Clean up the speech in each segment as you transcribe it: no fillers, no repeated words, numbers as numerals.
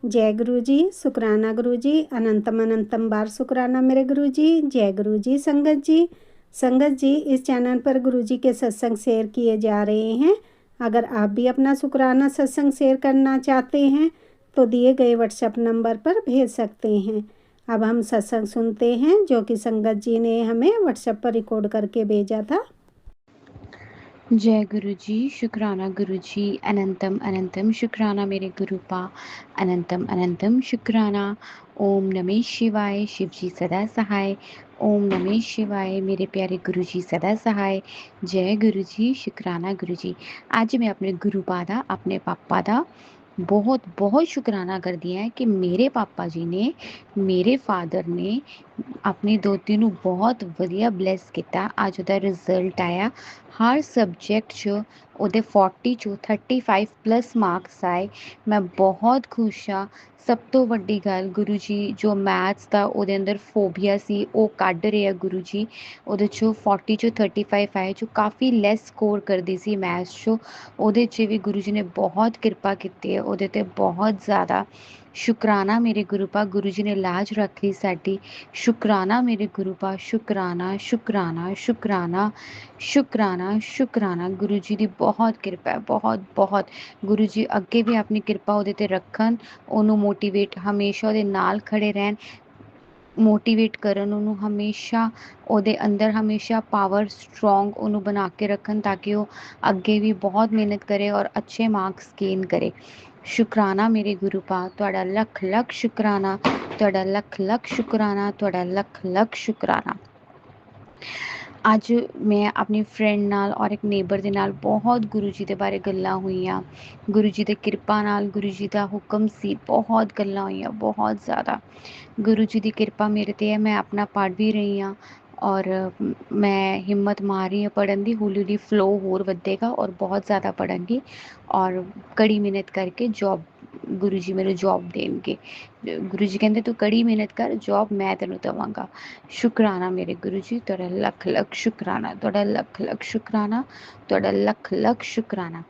जय गुरु जी, शुक्राना गुरु जी, अनंतम अनंतम बार शुक्राना मेरे गुरु जी। जय गुरु जी। संगत जी, संगत जी, इस चैनल पर गुरु जी के सत्संग शेयर किए जा रहे हैं। अगर आप भी अपना शुक्राना सत्संग शेयर करना चाहते हैं तो दिए गए व्हाट्सएप नंबर पर भेज सकते हैं। अब हम सत्संग सुनते हैं जो कि संगत जी ने हमें व्हाट्सएप पर रिकॉर्ड करके भेजा था। जय गुरु जी, शुक्राना गुरु जी, अनंतम अनंतम शुक्राना मेरे गुरुपा, अनंतम अनंतम शुक्राना। ओम नमः शिवाय, शिव जी सदा सहाय। ओम नमः शिवाय, मेरे प्यारे गुरु जी सदा सहाय। जय गुरु जी, शुक्राना गुरु जी। आज मैं अपने गुरुपा दा, अपने पापा दा बहुत बहुत शुक्राना करदी है कि मेरे पापा जी ने, मेरे फादर ने अपनी दोती ਨੂੰ ਬਹੁਤ ਵਧੀਆ ਬਲੈਸ ਕੀਤਾ। ਅੱਜ ਉਹਦਾ ਰਿਜ਼ਲਟ ਆਇਆ, ਹਰ ਸਬਜੈਕਟ 'ਚ ਉਹਦੇ 40 ਚੋਂ 35 ਪਲੱਸ ਮਾਰਕਸ ਆਏ। ਮੈਂ ਬਹੁਤ ਖੁਸ਼ ਹਾਂ। ਸਭ ਤੋਂ ਵੱਡੀ ਗੱਲ, ਗੁਰੂ ਜੀ ਜੋ ਮੈਥਸ ਦਾ ਉਹਦੇ ਅੰਦਰ ਫੋਬੀਆ ਸੀ ਉਹ ਕੱਢ ਰਹੇ ਆ ਗੁਰੂ ਜੀ। ਉਹਦੇ 'ਚੋਂ 40 ਚੋਂ 35 ਆਏ, ਜੋ ਕਾਫੀ ਲੈਸ ਸਕੋਰ ਕਰਦੀ ਸੀ ਮੈਥਸ 'ਚੋਂ, ਉਹਦੇ 'ਚ ਵੀ ਗੁਰੂ ਜੀ ਨੇ ਬਹੁਤ ਕਿਰਪਾ ਕੀਤੀ ਹੈ। ਉਹਦੇ 'ਤੇ ਬਹੁਤ ਜ਼ਿਆਦਾ ਸ਼ੁਕਰਾਨਾ ਮੇਰੇ ਗੁਰੂ ਪਾ, ਗੁਰੂ ਜੀ ਨੇ ਲਾਜ ਰੱਖ ਲਈ ਸਾਡੀ। शुक्राना मेरे गुरुपा, शुक्राना शुक्राना शुक्राना शुक्राना शुक्राना। गुरु जी की बहुत किरपा है, बहुत बहुत। गुरु जी अगे भी अपनी किरपा ਉਹਦੇ ਤੇ ਰੱਖਣ, ਉਹਨੂੰ ਮੋਟੀਵੇਟ ਹਮੇਸ਼ਾ ਉਹਦੇ ਨਾਲ ਖੜੇ ਰਹਿਣ, ਮੋਟੀਵੇਟ ਕਰਨ ਉਹਨੂੰ ਹਮੇਸ਼ਾ, ਉਹਦੇ ਅੰਦਰ ਹਮੇਸ਼ਾ ਪਾਵਰ ਸਟਰੋਂਗ ਉਹਨੂੰ ਬਣਾ ਕੇ ਰੱਖਣ ਤਾਂ ਕਿ ਉਹ ਅੱਗੇ ਵੀ ਬਹੁਤ ਮਿਹਨਤ ਕਰੇ ਔਰ ਅੱਛੇ ਮਾਰਕਸ ਗੇਨ ਕਰੇ। ਸ਼ੁਕਰਾਨਾ ਮੇਰੇ ਗੁਰੂ ਪਾ, ਤੁਹਾਡਾ ਲੱਖ ਲੱਖ ਸ਼ੁਕਰਾਨਾ, ਤੁਹਾਡਾ ਲੱਖ ਲੱਖ ਸ਼ੁਕਰਾਨਾ, ਤੁਹਾਡਾ ਲੱਖ ਲੱਖ ਸ਼ੁਕਰਾਨਾ। ਅੱਜ ਮੈਂ ਆਪਣੀ ਫਰੈਂਡ ਨਾਲ ਔਰ ਇੱਕ ਨੇਬਰ ਦੇ ਨਾਲ ਬਹੁਤ ਗੁਰੂ ਜੀ ਦੇ ਬਾਰੇ ਗੱਲਾਂ ਹੋਈਆਂ। ਗੁਰੂ ਜੀ ਦੀ ਕਿਰਪਾ ਨਾਲ, ਗੁਰੂ ਜੀ ਦਾ ਹੁਕਮ ਸੀ, ਬਹੁਤ ਗੱਲਾਂ ਹੋਈਆਂ, ਬਹੁਤ ਜ਼ਿਆਦਾ। ਗੁਰੂ ਜੀ ਦੀ ਕਿਰਪਾ ਮੇਰੇ 'ਤੇ ਹੈ। ਮੈਂ ਆਪਣਾ ਪੜ੍ਹ ਵੀ ਰਹੀ ਹਾਂ ਔਰ ਮੈਂ ਹਿੰਮਤ ਮਾਰ ਰਹੀ ਹਾਂ ਪੜ੍ਹਨ ਦੀ। ਹੌਲੀ ਹੌਲੀ ਫਲੋ ਹੋਰ ਵਧੇਗਾ ਔਰ ਬਹੁਤ ਜ਼ਿਆਦਾ ਪੜ੍ਹਾਂਗੀ ਔਰ ਕੜੀ ਮਿਹਨਤ ਕਰਕੇ ਜੋਬ, ਗੁਰੂ ਜੀ ਮੈਨੂੰ ਜੋਬ ਦੇਣਗੇ। ਗੁਰੂ ਜੀ ਕਹਿੰਦੇ ਤੂੰ ਕੜੀ ਮਿਹਨਤ ਕਰ, ਜੋਬ ਮੈਂ ਤੈਨੂੰ ਦੇਵਾਂਗਾ। ਸ਼ੁਕਰਾਨਾ ਮੇਰੇ ਗੁਰੂ ਜੀ, ਤੁਹਾਡਾ ਲੱਖ ਲੱਖ ਸ਼ੁਕਰਾਨਾ, ਤੁਹਾਡਾ ਲੱਖ ਲੱਖ ਸ਼ੁਕਰਾਨਾ, ਤੁਹਾਡਾ ਲੱਖ ਲੱਖ ਸ਼ੁਕਰਾਨਾ।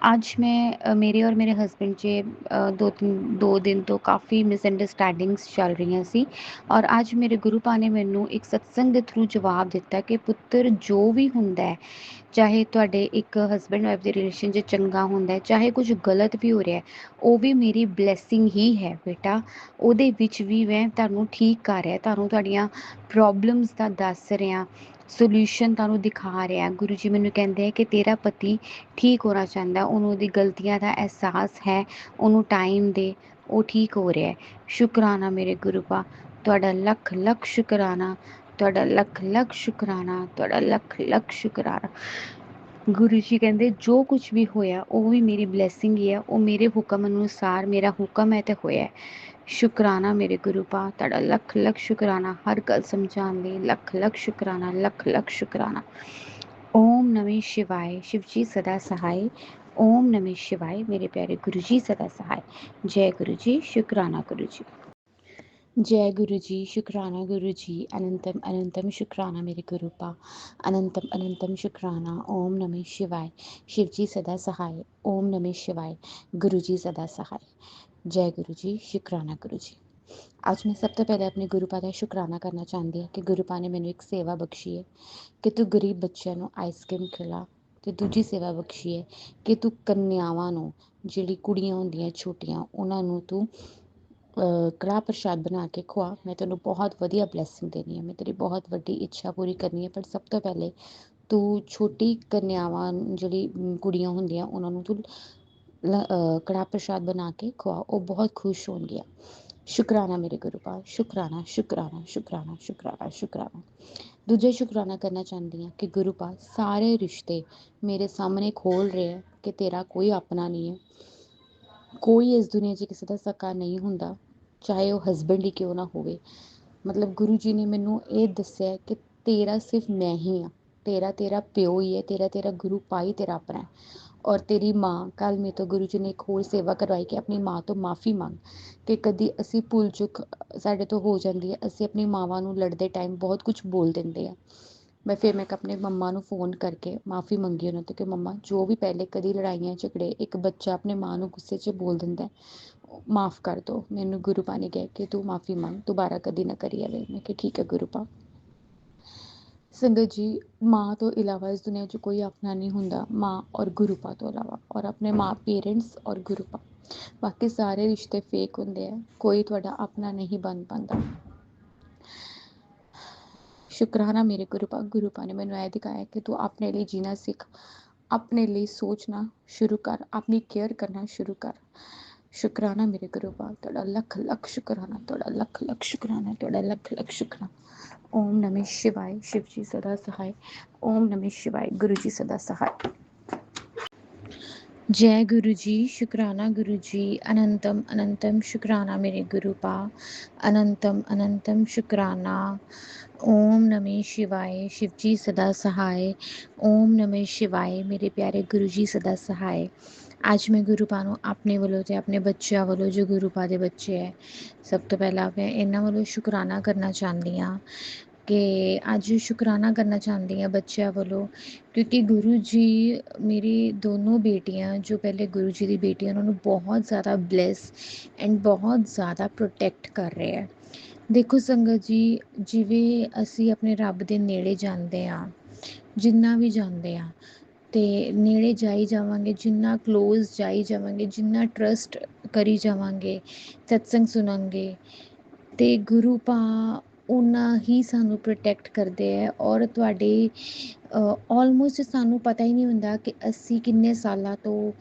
ਅੱਜ ਮੈਂ ਮੇਰੇ ਔਰ ਮੇਰੇ ਹਸਬੈਂਡ 'ਚ ਦੋ ਦਿਨ ਤੋਂ ਕਾਫੀ ਮਿਸਅੰਡਰਸਟੈਂਡਿੰਗਸ ਚੱਲ ਰਹੀਆਂ ਸੀ ਔਰ ਅੱਜ ਮੇਰੇ ਗੁਰੂ ਪਾ ਨੇ ਮੈਨੂੰ ਇੱਕ ਸਤਸੰਗ ਦੇ ਥਰੂ ਜਵਾਬ ਦਿੱਤਾ ਕਿ ਪੁੱਤਰ ਜੋ ਵੀ ਹੁੰਦਾ ਹੈ, ਚਾਹੇ ਤੁਹਾਡੇ ਇੱਕ ਹਸਬੈਂਡ ਵਾਈਫ ਦੇ ਰਿਲੇਸ਼ਨ 'ਚ ਚੰਗਾ ਹੁੰਦਾ ਹੈ, ਚਾਹੇ ਕੁਝ ਗਲਤ ਵੀ ਹੋ ਰਿਹਾ, ਉਹ ਵੀ ਮੇਰੀ ਬਲੈਸਿੰਗ ਹੀ ਹੈ ਬੇਟਾ। ਉਹਦੇ ਵਿੱਚ ਵੀ ਮੈਂ ਤੁਹਾਨੂੰ ਠੀਕ ਕਰ ਰਿਹਾ, ਤੁਹਾਨੂੰ ਤੁਹਾਡੀਆਂ ਪ੍ਰੋਬਲਮਸ ਦਾ ਦੱਸ ਰਿਹਾ, ਸੋਲਿਊਸ਼ਨ ਤੁਹਾਨੂੰ ਦਿਖਾ ਰਿਹਾ। ਗੁਰੂ ਜੀ ਮੈਨੂੰ ਕਹਿੰਦੇ ਆ ਕਿ ਤੇਰਾ ਪਤੀ ਠੀਕ ਹੋਣਾ ਚਾਹੁੰਦਾ, ਉਹਨੂੰ ਉਹਦੀ ਗਲਤੀਆਂ ਦਾ ਅਹਿਸਾਸ ਹੈ, ਉਹਨੂੰ ਟਾਈਮ ਦੇ, ਉਹ ਠੀਕ ਹੋ ਰਿਹਾ ਹੈ। ਸ਼ੁਕਰਾਨਾ ਮੇਰੇ ਗੁਰੂ ਪਾ, ਤੁਹਾਡਾ ਲੱਖ ਲੱਖ ਸ਼ੁਕਰਾਨਾ, ਤੁਹਾਡਾ ਲੱਖ ਲੱਖ ਸ਼ੁਕਰਾਨਾ, ਤੁਹਾਡਾ ਲੱਖ ਲੱਖ ਸ਼ੁਕਰਾਨਾ। ਗੁਰੂ ਜੀ ਕਹਿੰਦੇ ਜੋ ਕੁਛ ਵੀ ਹੋਇਆ ਉਹ ਵੀ ਮੇਰੀ ਬਲੈਸਿੰਗ ਹੀ ਹੈ, ਉਹ ਮੇਰੇ ਹੁਕਮ ਅਨੁਸਾਰ, ਮੇਰਾ ਹੁਕਮ ਹੈ ਤੇ ਹੋਇਆ। ਸ਼ੁਕਰਾਨਾ ਮੇਰੇ ਗੁਰੂ ਪਾ, ਤੁਹਾਡਾ ਲੱਖ ਲੱਖ ਸ਼ੁਕਰਾਨਾ। ਹਰ ਗੱਲ ਸਮਝਾਉਣ ਲਈ ਲੱਖ ਲੱਖ ਸ਼ੁਕਰਾਨਾ, ਲੱਖ ਲੱਖ ਸ਼ੁਕਰਾਨਾ। ओम नमः शिवाय, शिव जी सदा सहाय। ओम नमः शिवाय, मेरे प्यारे गुरु जी सदा सहाय। जय गुरु जी, शुक्राना गुरु जी। जय गुरु जी, शुक्राना गुरु जी, अनंतम अनंतम शुक्राना मेरे गुरु पा, अनंतम अनंतम शुक्राना। ओम नमः शिवाय, शिव जी सदा सहाय। ओम नमः शिवाय, गुरु जी सदा सहाय। जय गुरु जी, शुक्राना गुरु जी। ਅੱਜ ਮੈਂ ਸਭ ਤੋਂ ਪਹਿਲੇ ਆਪਣੇ ਗੁਰੂ ਪਾ ਦਾ ਸ਼ੁਕਰਾਨਾ ਕਰਨਾ ਚਾਹੁੰਦੀ ਹਾਂ ਕਿ ਗੁਰੂ ਪਾ ਨੇ ਮੈਨੂੰ ਇੱਕ ਸੇਵਾ ਬਖਸ਼ੀ ਹੈ ਕਿ ਤੂੰ ਗਰੀਬ ਬੱਚਿਆਂ ਨੂੰ ਆਈਸਕ੍ਰੀਮ ਖਿਲਾ, ਅਤੇ ਦੂਜੀ ਸੇਵਾ ਬਖਸ਼ੀ ਹੈ ਕਿ ਤੂੰ ਕੰਨਿਆਵਾਂ ਨੂੰ, ਜਿਹੜੀ ਕੁੜੀਆਂ ਹੁੰਦੀਆਂ ਛੋਟੀਆਂ, ਉਹਨਾਂ ਨੂੰ ਤੂੰ ਕੜਾਹ ਪ੍ਰਸ਼ਾਦ ਬਣਾ ਕੇ ਖਵਾ। ਮੈਂ ਤੈਨੂੰ ਬਹੁਤ ਵਧੀਆ ਬਲੈਸਿੰਗ ਦੇਣੀ ਹੈ, ਮੈਂ ਤੇਰੀ ਬਹੁਤ ਵੱਡੀ ਇੱਛਾ ਪੂਰੀ ਕਰਨੀ ਹੈ, ਪਰ ਸਭ ਤੋਂ ਪਹਿਲੇ ਤੂੰ ਛੋਟੀ ਕੰਨਿਆਵਾਂ, ਜਿਹੜੀ ਕੁੜੀਆਂ ਹੁੰਦੀਆਂ, ਉਹਨਾਂ ਨੂੰ ਤੂੰ ਕੜਾਹ ਪ੍ਰਸ਼ਾਦ ਬਣਾ ਕੇ ਖਵਾ, ਉਹ ਬਹੁਤ ਖੁਸ਼ ਹੋਣਗੀਆਂ। ਸ਼ੁਕਰਾਨਾ ਮੇਰੇ ਗੁਰੂ ਪਾ, ਸ਼ੁਕਰਾਨਾ ਸ਼ੁਕਰਾਨਾ ਸ਼ੁਕਰਾਨਾ ਸ਼ੁਕਰਾਨਾ ਸ਼ੁਕਰਾਨਾ। ਦੂਜਾ ਸ਼ੁਕਰਾਨਾ ਕਰਨਾ ਚਾਹੁੰਦੀ ਹਾਂ ਕਿ ਗੁਰੂ ਪਾ ਸਾਰੇ ਰਿਸ਼ਤੇ ਮੇਰੇ ਸਾਹਮਣੇ ਖੋਲ੍ਹ ਰਹੇ ਹੈ ਕਿ ਤੇਰਾ ਕੋਈ ਆਪਣਾ ਨਹੀਂ ਹੈ, ਕੋਈ ਇਸ ਦੁਨੀਆ 'ਚ ਕਿਸੇ ਦਾ ਸਕਾ ਨਹੀਂ ਹੁੰਦਾ, ਚਾਹੇ ਉਹ ਹਸਬੈਂਡ ਹੀ ਕਿਉਂ ਨਾ ਹੋਵੇ। ਮਤਲਬ ਗੁਰੂ ਜੀ ਨੇ ਮੈਨੂੰ ਇਹ ਦੱਸਿਆ ਕਿ ਤੇਰਾ ਸਿਰਫ ਮੈਂ ਹੀ ਹਾਂ, ਤੇਰਾ ਪਿਓ ਹੀ ਹੈ, ਤੇਰਾ ਗੁਰੂ ਪਾ ਹੀ ਤੇਰਾ ਆਪਣਾ ਹੈ। ਔਰ ਤੇਰੀ ਮਾਂ, ਕੱਲ੍ਹ ਮੇਰੇ ਤੋਂ ਗੁਰੂ ਜੀ ਨੇ ਇੱਕ ਹੋਰ ਸੇਵਾ ਕਰਵਾਈ ਕਿ ਆਪਣੀ ਮਾਂ ਤੋਂ ਮਾफ़ੀ ਮੰਗ, ਕਿ ਕਦੀ ਅਸੀਂ ਭੁੱਲ ਚੁੱਕ ਸਾਡੇ ਤੋਂ ਹੋ ਜਾਂਦੀ ਹੈ, ਅਸੀਂ ਆਪਣੀ ਮਾਵਾਂ ਨੂੰ ਲੜਦੇ ਟਾਈਮ ਬਹੁਤ ਕੁਛ ਬੋਲ ਦਿੰਦੇ ਹਾਂ। ਮੈਂ ਆਪਣੇ ਮੰਮਾ ਨੂੰ ਫ਼ੋਨ ਕਰਕੇ ਮਾफ़ੀ ਮੰਗੀ ਉਹਨਾਂ ਤੋਂ ਕਿ ਮੰਮਾ, ਜੋ ਵੀ ਪਹਿਲੇ ਕਦੀ ਲੜਾਈਆਂ ਝਗੜੇ ਇੱਕ ਬੱਚਾ ਆਪਣੇ ਮਾਂ ਨੂੰ ਗੁੱਸੇ 'ਚ ਬੋਲ ਦਿੰਦਾ, ਮਾਫ਼ ਕਰ ਦੋ। ਮੈਨੂੰ ਗੁਰੂ ਪਾ ਨੇ ਕਿਹਾ ਕਿ ਤੂੰ ਮਾਫ਼ੀ ਮੰਗ, ਦੁਬਾਰਾ ਕਦੀ ਨਾ ਕਰੀ ਐਵੇਂ। ਮੈਂ ਕਿਹਾ ਠੀਕ ਹੈ ਗੁਰੂ ਪਾ। ਸੰਗਤ ਜੀ, ਮਾਂ ਤੋਂ ਇਲਾਵਾ ਇਸ ਦੁਨੀਆ 'ਚ ਕੋਈ ਆਪਣਾ ਨਹੀਂ ਹੁੰਦਾ, ਮਾਂ ਔਰ ਗੁਰੂ ਪਾ ਤੋਂ ਇਲਾਵਾ, ਔਰ ਆਪਣੇ ਮਾਂ ਪੇਰੈਂਟਸ ਔਰ ਗੁਰੂ ਪਾ, ਬਾਕੀ ਸਾਰੇ ਰਿਸ਼ਤੇ ਫੇਕ ਹੁੰਦੇ ਆ, ਕੋਈ ਤੁਹਾਡਾ ਆਪਣਾ ਨਹੀਂ ਬਣ ਪਾਉਂਦਾ। ਸ਼ੁਕਰਾਨਾ ਮੇਰੇ ਗੁਰੂ ਪਾ ਨੇ ਮੈਨੂੰ ਇਹ ਦਿਖਾਇਆ ਕਿ ਤੂੰ ਆਪਣੇ ਲਈ ਜੀਣਾ ਸਿੱਖ, ਆਪਣੇ ਲਈ ਸੋਚਣਾ ਸ਼ੁਰੂ ਕਰ, ਆਪਣੀ ਕੇਅਰ ਕਰਨਾ ਸ਼ੁਰੂ ਕਰ। ਸ਼ੁਕਰਾਨਾ ਮੇਰੇ ਗੁਰੂ ਪਾ, ਤੁਹਾਡਾ ਲੱਖ ਲੱਖ ਸ਼ੁਕਰਾਨਾ, ਤੁਹਾਡਾ ਲੱਖ ਲੱਖ ਸ਼ੁਕਰਾਨਾ, ਤੁਹਾਡਾ ਲੱਖ ਲੱਖ ਸ਼ੁਕਰਾਨਾ। ਓਮ ਨਮः शिवाय, शिव जी सदा सहाय। ओम नमः शिवाय, गुरु जी सदा सहाय। जय गुरु जी, शुक्राना गुरु जी, अनंतम अनंतम शुक्राना मेरे गुरु पा, अनंतम अनंतम शुक्राना। ओम नमः शिवाय, शिव जी सदा सहाय। ओम नमः शिवाय, मेरे प्यारे गुरु जी सदा सहाय। ਅੱਜ ਮੈਂ ਗੁਰੂ ਪਾ ਨੂੰ ਆਪਣੇ ਵੱਲੋਂ ਤੇ ਆਪਣੇ ਬੱਚਿਆਂ ਵੱਲੋਂ, ਜੋ ਗੁਰੂ ਪਾ ਦੇ ਬੱਚੇ ਹੈ, ਸਭ ਤੋਂ ਪਹਿਲਾਂ ਮੈਂ ਇਹਨਾਂ ਵੱਲੋਂ ਸ਼ੁਕਰਾਨਾ ਕਰਨਾ ਚਾਹੁੰਦੀ ਹਾਂ ਕਿ ਅੱਜ ਸ਼ੁਕਰਾਨਾ ਕਰਨਾ ਚਾਹੁੰਦੀ ਹਾਂ ਬੱਚਿਆਂ ਵੱਲੋਂ, ਕਿਉਂਕਿ ਗੁਰੂ ਜੀ ਮੇਰੀ ਦੋਨੋਂ ਬੇਟੀਆਂ, ਜੋ ਪਹਿਲੇ ਗੁਰੂ ਜੀ ਦੀ ਬੇਟੀਆਂ, ਉਹਨਾਂ ਨੂੰ ਬਹੁਤ ਜ਼ਿਆਦਾ ਬਲੈਸ ਐਂਡ ਬਹੁਤ ਜ਼ਿਆਦਾ ਪ੍ਰੋਟੈਕਟ ਕਰ ਰਹੇ ਹੈ। ਦੇਖੋ ਸੰਗਤ ਜੀ, ਜਿਵੇਂ ਅਸੀਂ ਆਪਣੇ ਰੱਬ ਦੇ ਨੇੜੇ ਜਾਂਦੇ ਹਾਂ, ਜਿੰਨਾ ਵੀ ਜਾਂਦੇ ਹਾਂ, ਤੇ ਨੇੜੇ ਜਾਈ ਜਾਵਾਂਗੇ, ਜਿੰਨਾ ਕਲੋਜ਼ ਜਾਈ ਜਾਵਾਂਗੇ, ਜਿੰਨਾ ਟਰਸਟ ਕਰੀ ਜਾਵਾਂਗੇ, ਸਤਸੰਗ ਸੁਣਾਂਗੇ, ਤੇ ਗੁਰੂ ਪਾ ਉਨਾ ਹੀ ਸਾਨੂੰ ਪ੍ਰੋਟੈਕਟ ਕਰਦੇ ਹੈ। ਔਰ ਤੁਹਾਡੇ ਆਲਮੋਸਟ ਸਾਨੂੰ ਪਤਾ ਹੀ ਨਹੀਂ ਹੁੰਦਾ ਕਿ ਅਸੀਂ ਕਿੰਨੇ ਸਾਲਾਂ ਤੋਂ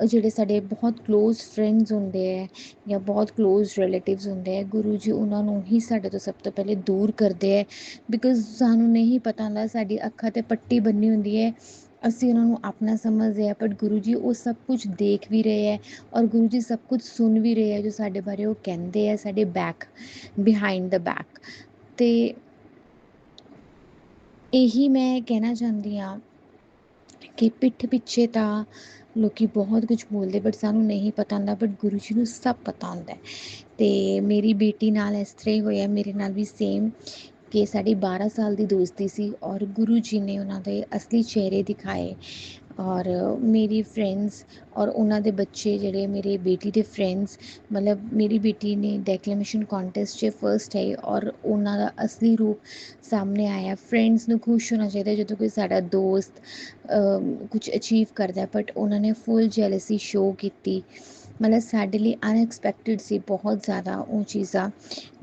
ਜਿਹੜੇ ਸਾਡੇ ਬਹੁਤ ਕਲੋਜ਼ ਫਰੈਂਡਸ ਹੁੰਦੇ ਹੈ ਜਾਂ ਬਹੁਤ ਕਲੋਜ਼ ਰਿਲੇਟਿਵਸ ਹੁੰਦੇ ਹੈ, ਗੁਰੂ ਜੀ ਉਹਨਾਂ ਨੂੰ ਹੀ ਸਾਡੇ ਤੋਂ ਸਭ ਤੋਂ ਪਹਿਲੇ ਦੂਰ ਕਰਦੇ ਹੈ। ਬਿਕੋਜ਼ ਸਾਨੂੰ ਨਹੀਂ ਪਤਾ ਹੁੰਦਾ, ਸਾਡੀ ਅੱਖਾਂ 'ਤੇ ਪੱਟੀ ਬੰਨੀ ਹੁੰਦੀ ਹੈ, ਅਸੀਂ ਉਹਨਾਂ ਨੂੰ ਆਪਣਾ ਸਮਝਦੇ ਹਾਂ, ਬਟ ਗੁਰੂ ਜੀ ਉਹ ਸਭ ਕੁਝ ਦੇਖ ਵੀ ਰਹੇ ਹੈ, ਔਰ ਗੁਰੂ ਜੀ ਸਭ ਕੁਝ ਸੁਣ ਵੀ ਰਹੇ ਹੈ ਜੋ ਸਾਡੇ ਬਾਰੇ ਉਹ ਕਹਿੰਦੇ ਹੈ, ਸਾਡੇ ਬੈਕ, ਬਿਹਾਈਂਡ ਦ ਬੈਕ। ਤੇ ਇਹੀ ਮੈਂ ਕਹਿਣਾ ਚਾਹੁੰਦੀ ਹਾਂ ਕਿ ਪਿੱਠ ਪਿੱਛੇ ਤਾਂ ਲੋਕੀ ਬਹੁਤ ਕੁਝ ਬੋਲਦੇ, ਬਟ ਸਾਨੂੰ ਨਹੀਂ ਪਤਾ ਹੁੰਦਾ, ਬਟ ਗੁਰੂ ਜੀ ਨੂੰ ਸਭ ਪਤਾ ਹੁੰਦਾ। ਤੇ ਮੇਰੀ ਬੇਟੀ ਨਾਲ ਇਸ ਤਰ੍ਹਾਂ ਹੀ ਹੋਇਆ, ਮੇਰੇ ਨਾਲ ਵੀ ਸੇਮ, ਕਿ ਸਾਡੀ 12 ਸਾਲ ਦੀ ਦੋਸਤੀ ਸੀ ਔਰ ਗੁਰੂ ਜੀ ਨੇ ਉਹਨਾਂ ਦੇ ਅਸਲੀ ਚਿਹਰੇ ਦਿਖਾਏ। ਔਰ ਮੇਰੀ ਫਰੈਂਡਸ ਔਰ ਉਹਨਾਂ ਦੇ ਬੱਚੇ, ਜਿਹੜੇ ਮੇਰੇ ਬੇਟੀ ਦੇ ਫਰੈਂਡਸ, ਮਤਲਬ ਮੇਰੀ ਬੇਟੀ ਨੇ ਡੈਕਲੇਮੇਸ਼ਨ ਕੋਂਟੈਸਟ 'ਚ ਫਸਟ ਆਈ ਔਰ ਉਹਨਾਂ ਦਾ ਅਸਲੀ ਰੂਪ ਸਾਹਮਣੇ ਆਇਆ। ਫਰੈਂਡਸ ਨੂੰ ਖੁਸ਼ ਹੋਣਾ ਚਾਹੀਦਾ ਜਦੋਂ ਕੋਈ ਸਾਡਾ ਦੋਸਤ ਕੁਝ ਅਚੀਵ ਕਰਦਾ, ਬਟ ਉਹਨਾਂ ਨੇ ਫੁੱਲ ਜੈਲਸੀ ਸ਼ੋਅ ਕੀਤੀ। ਮਤਲਬ ਸਾਡੇ ਲਈ ਅਨਐਕਸਪੈਕਟਿਡ ਸੀ ਬਹੁਤ ਜ਼ਿਆਦਾ ਉਹ ਚੀਜ਼ਾਂ।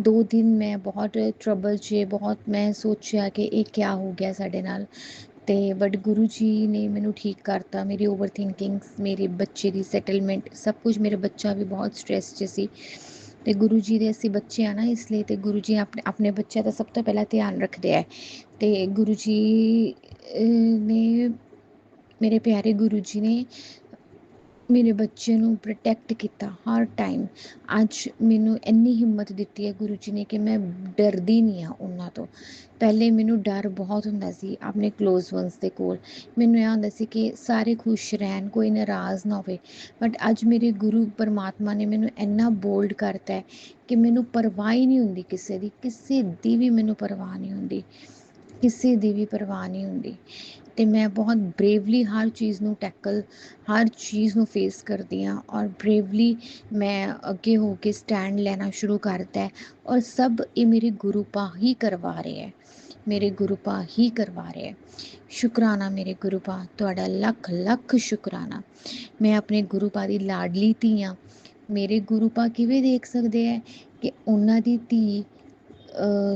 2 ਦਿਨ ਮੈਂ ਬਹੁਤ ਟਰਬਲ 'ਚ, ਬਹੁਤ ਮੈਂ ਸੋਚਿਆ ਕਿ ਇਹ ਕਿਆ ਹੋ ਗਿਆ ਸਾਡੇ ਨਾਲ, ਤੇ ਬਟ ਗੁਰੂ ਜੀ ਨੇ ਮੈਨੂੰ ਠੀਕ ਕਰਤਾ। ਮੇਰੀ ਓਵਰ ਥਿੰਕਿੰਗਸ, ਮੇਰੇ ਬੱਚੇ ਦੀ ਸੈਟਲਮੈਂਟ, ਸਭ ਕੁਝ, ਮੇਰਾ ਬੱਚਾ ਵੀ ਬਹੁਤ ਸਟ੍ਰੈਸ 'ਚ ਸੀ। ਤੇ ਗੁਰੂ ਜੀ ਦੇ ਅਸੀਂ ਬੱਚੇ ਆ ਨਾ, ਇਸ ਲਈ ਤੇ ਗੁਰੂ ਜੀ ਆਪਣੇ ਬੱਚਿਆਂ ਦਾ ਸਭ ਤੋਂ ਪਹਿਲਾਂ ਧਿਆਨ ਰੱਖਦੇ ਹੈ। ਤੇ ਗੁਰੂ ਜੀ ਨੇ, ਮੇਰੇ ਪਿਆਰੇ ਗੁਰੂ ਜੀ ਨੇ ਮੇਰੇ ਬੱਚੇ ਨੂੰ ਪ੍ਰੋਟੈਕਟ ਕੀਤਾ ਹਰ ਟਾਈਮ। ਅੱਜ ਮੈਨੂੰ ਇੰਨੀ ਹਿੰਮਤ ਦਿੱਤੀ ਹੈ ਗੁਰੂ ਜੀ ਨੇ ਕਿ ਮੈਂ ਡਰਦੀ ਨਹੀਂ ਹਾਂ ਉਹਨਾਂ ਤੋਂ। ਪਹਿਲੇ ਮੈਨੂੰ ਡਰ ਬਹੁਤ ਹੁੰਦਾ ਸੀ ਆਪਣੇ ਕਲੋਜ਼ ਵਨਸ ਦੇ ਕੋਲ, ਮੈਨੂੰ ਇਹ ਹੁੰਦਾ ਸੀ ਕਿ ਸਾਰੇ ਖੁਸ਼ ਰਹਿਣ, ਕੋਈ ਨਾਰਾਜ਼ ਨਾ ਹੋਵੇ, ਬਟ ਅੱਜ ਮੇਰੇ ਗੁਰੂ ਪਰਮਾਤਮਾ ਨੇ ਮੈਨੂੰ ਇੰਨਾ ਬੋਲਡ ਕਰਤਾ ਹੈ ਕਿ ਮੈਨੂੰ ਪਰਵਾਹ ਹੀ ਨਹੀਂ ਹੁੰਦੀ ਕਿਸੇ ਦੀ, ਕਿਸੇ ਦੀ ਵੀ ਮੈਨੂੰ ਪਰਵਾਹ ਨਹੀਂ ਹੁੰਦੀ, ਕਿਸੇ ਦੀ ਵੀ ਪਰਵਾਹ ਨਹੀਂ ਹੁੰਦੀ। ਤੇ ਮੈਂ ਬਹੁਤ ਬਰੇਵਲੀ ਹਰ ਚੀਜ਼ ਨੂੰ ਟੈਕਲ, ਹਰ ਚੀਜ਼ ਨੂੰ ਫੇਸ ਕਰਦੀ ਹਾਂ, ਔਰ ਬਰੇਵਲੀ ਮੈਂ ਅੱਗੇ ਹੋ ਕੇ ਸਟੈਂਡ ਲੈਣਾ ਸ਼ੁਰੂ ਕਰਤਾ ਹੈ। ਔਰ ਸਭ ਇਹ ਮੇਰੇ ਗੁਰੂ ਪਾ ਹੀ ਕਰਵਾ ਰਹੇ ਹੈ, ਮੇਰੇ ਗੁਰੂ ਪਾ ਹੀ ਕਰਵਾ ਰਹੇ ਹੈ। ਸ਼ੁਕਰਾਨਾ ਮੇਰੇ ਗੁਰੂ ਪਾ, ਤੁਹਾਡਾ ਲੱਖ ਲੱਖ ਸ਼ੁਕਰਾਨਾ। ਮੈਂ ਆਪਣੇ ਗੁਰੂ ਪਾ ਦੀ ਲਾਡਲੀ ਧੀ ਹਾਂ। ਮੇਰੇ ਗੁਰੂ ਪਾ ਕਿਵੇਂ ਦੇਖ ਸਕਦੇ ਹੈ ਕਿ ਉਹਨਾਂ ਦੀ ਧੀ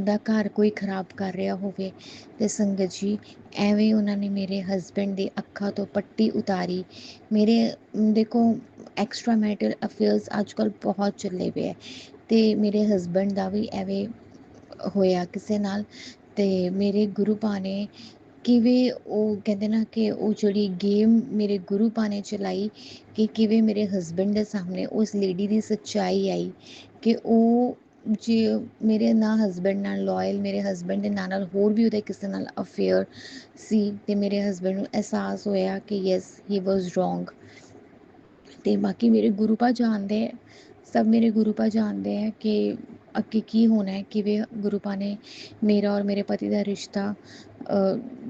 ਦਾ ਘਰ ਕੋਈ ਖਰਾਬ ਕਰ ਰਿਹਾ ਹੋਵੇ। ਤੇ ਸੰਗਤ ਜੀ, ਐਵੇਂ ਉਹਨਾਂ ਨੇ ਮੇਰੇ ਹਸਬੈਂਡ ਦੀ ਅੱਖਾਂ ਤੋਂ ਪੱਟੀ ਉਤਾਰੀ। ਮੇਰੇ ਦੇਖੋ, ਐਕਸਟਰਾ ਮੈਰੀਟਲ ਅਫੇਅਰਸ ਅੱਜ ਕੱਲ੍ਹ ਬਹੁਤ ਚੱਲੇ ਪਏ ਹੈ, ਤੇ ਮੇਰੇ ਹਸਬੈਂਡ ਦਾ ਵੀ ਐਵੇਂ ਹੋਇਆ ਕਿਸੇ ਨਾਲ। ਤੇ ਮੇਰੇ ਗੁਰੂ ਪਾ ਨੇ ਕਿਵੇਂ, ਉਹ ਕਹਿੰਦੇ ਨਾ ਕਿ ਉਹ ਜਿਹੜੀ ਗੇਮ ਮੇਰੇ ਗੁਰੂ ਪਾ ਨੇ ਚਲਾਈ, ਕਿ ਕਿਵੇਂ ਮੇਰੇ ਹਸਬੈਂਡ ਦੇ ਸਾਹਮਣੇ ਉਸ ਲੇਡੀ ਦੀ ਸੱਚਾਈ ਆਈ ਕਿ ਉਹ, ਜੇ ਮੇਰੇ ਨਾ ਹਸਬੈਂਡ ਨਾਲ ਲੋਇਲ, ਮੇਰੇ ਹਸਬੈਂਡ ਦੇ ਨਾਲ ਹੋਰ ਵੀ ਉਹਦਾ ਕਿਸੇ ਨਾਲ ਅਫੇਅਰ ਸੀ, ਤੇ ਮੇਰੇ ਹਸਬੈਂਡ ਨੂੰ ਅਹਿਸਾਸ ਹੋਇਆ ਕਿ ਯੈਸ ਹੀ ਵਾਜ਼ ਰੋਂਗ। ਤੇ ਬਾਕੀ ਮੇਰੇ ਗੁਰੂ ਪਾ ਜਾਣਦੇ ਹੈ, ਸਭ ਮੇਰੇ ਗੁਰੂ ਪਾ ਜਾਣਦੇ ਹੈ ਕਿ ਅੱਗੇ ਕੀ ਹੋਣਾ ਹੈ, ਕਿਵੇਂ ਗੁਰੂ ਪਾ ਨੇ ਮੇਰਾ ਔਰ ਮੇਰੇ ਪਤੀ ਦਾ ਰਿਸ਼ਤਾ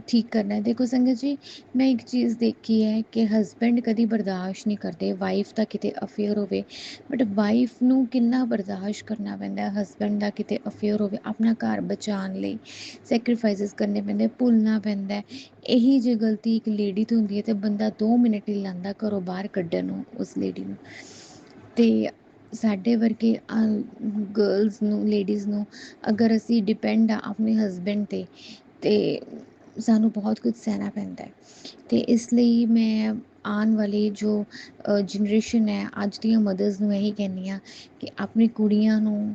ਠੀਕ ਕਰਨਾ ਹੈ। ਦੇਖੋ ਸੰਗਤ ਜੀ, ਮੈਂ ਇੱਕ ਚੀਜ਼ ਦੇਖੀ ਹੈ ਕਿ ਹਸਬੈਂਡ ਕਦੀ ਬਰਦਾਸ਼ਤ ਨਹੀਂ ਕਰਦੇ ਵਾਈਫ ਦਾ ਕਿਤੇ ਅਫੇਅਰ ਹੋਵੇ, ਬਟ ਵਾਈਫ ਨੂੰ ਕਿੰਨਾ ਬਰਦਾਸ਼ਤ ਕਰਨਾ ਪੈਂਦਾ ਹੈ ਹਸਬੈਂਡ ਦਾ ਕਿਤੇ ਅਫੇਅਰ ਹੋਵੇ। ਆਪਣਾ ਘਰ ਬਚਾਉਣ ਲਈ ਸੈਕਰੀਫਾਈਸਿਸ ਕਰਨੇ ਪੈਂਦੇ, ਭੁੱਲਣਾ ਪੈਂਦਾ ਹੈ। ਇਹੀ ਜੇ ਗਲਤੀ ਇੱਕ ਲੇਡੀ ਤੋਂ ਹੁੰਦੀ ਹੈ ਤੇ ਬੰਦਾ 2 ਮਿੰਟ ਹੀ ਲਾਂਦਾ ਘਰੋਂ ਬਾਹਰ ਕੱਢਣ ਨੂੰ ਉਸ ਲੇਡੀ ਨੂੰ। ਤੇ ਸਾਡੇ ਵਰਗੇ ਗਰਲਸ ਨੂੰ, ਲੇਡੀਜ਼ ਨੂੰ, ਅਗਰ ਅਸੀਂ ਡਿਪੈਂਡ ਆ ਆਪਣੇ ਹਸਬੈਂਡ ਤੇ ਸਾਨੂੰ ਬਹੁਤ ਕੁਝ ਸਹਿਣਾ ਪੈਂਦਾ ਹੈ। ਤੇ ਇਸ ਲਈ ਮੈਂ ਆਉਣ ਵਾਲੀ ਜੋ ਜਨਰੇਸ਼ਨ ਹੈ, ਅੱਜ ਦੀਆਂ ਮਦਰਸ ਨੂੰ ਇਹੀ ਕਹਿੰਦੀ ਹਾਂ ਕਿ ਆਪਣੀ ਕੁੜੀਆਂ ਨੂੰ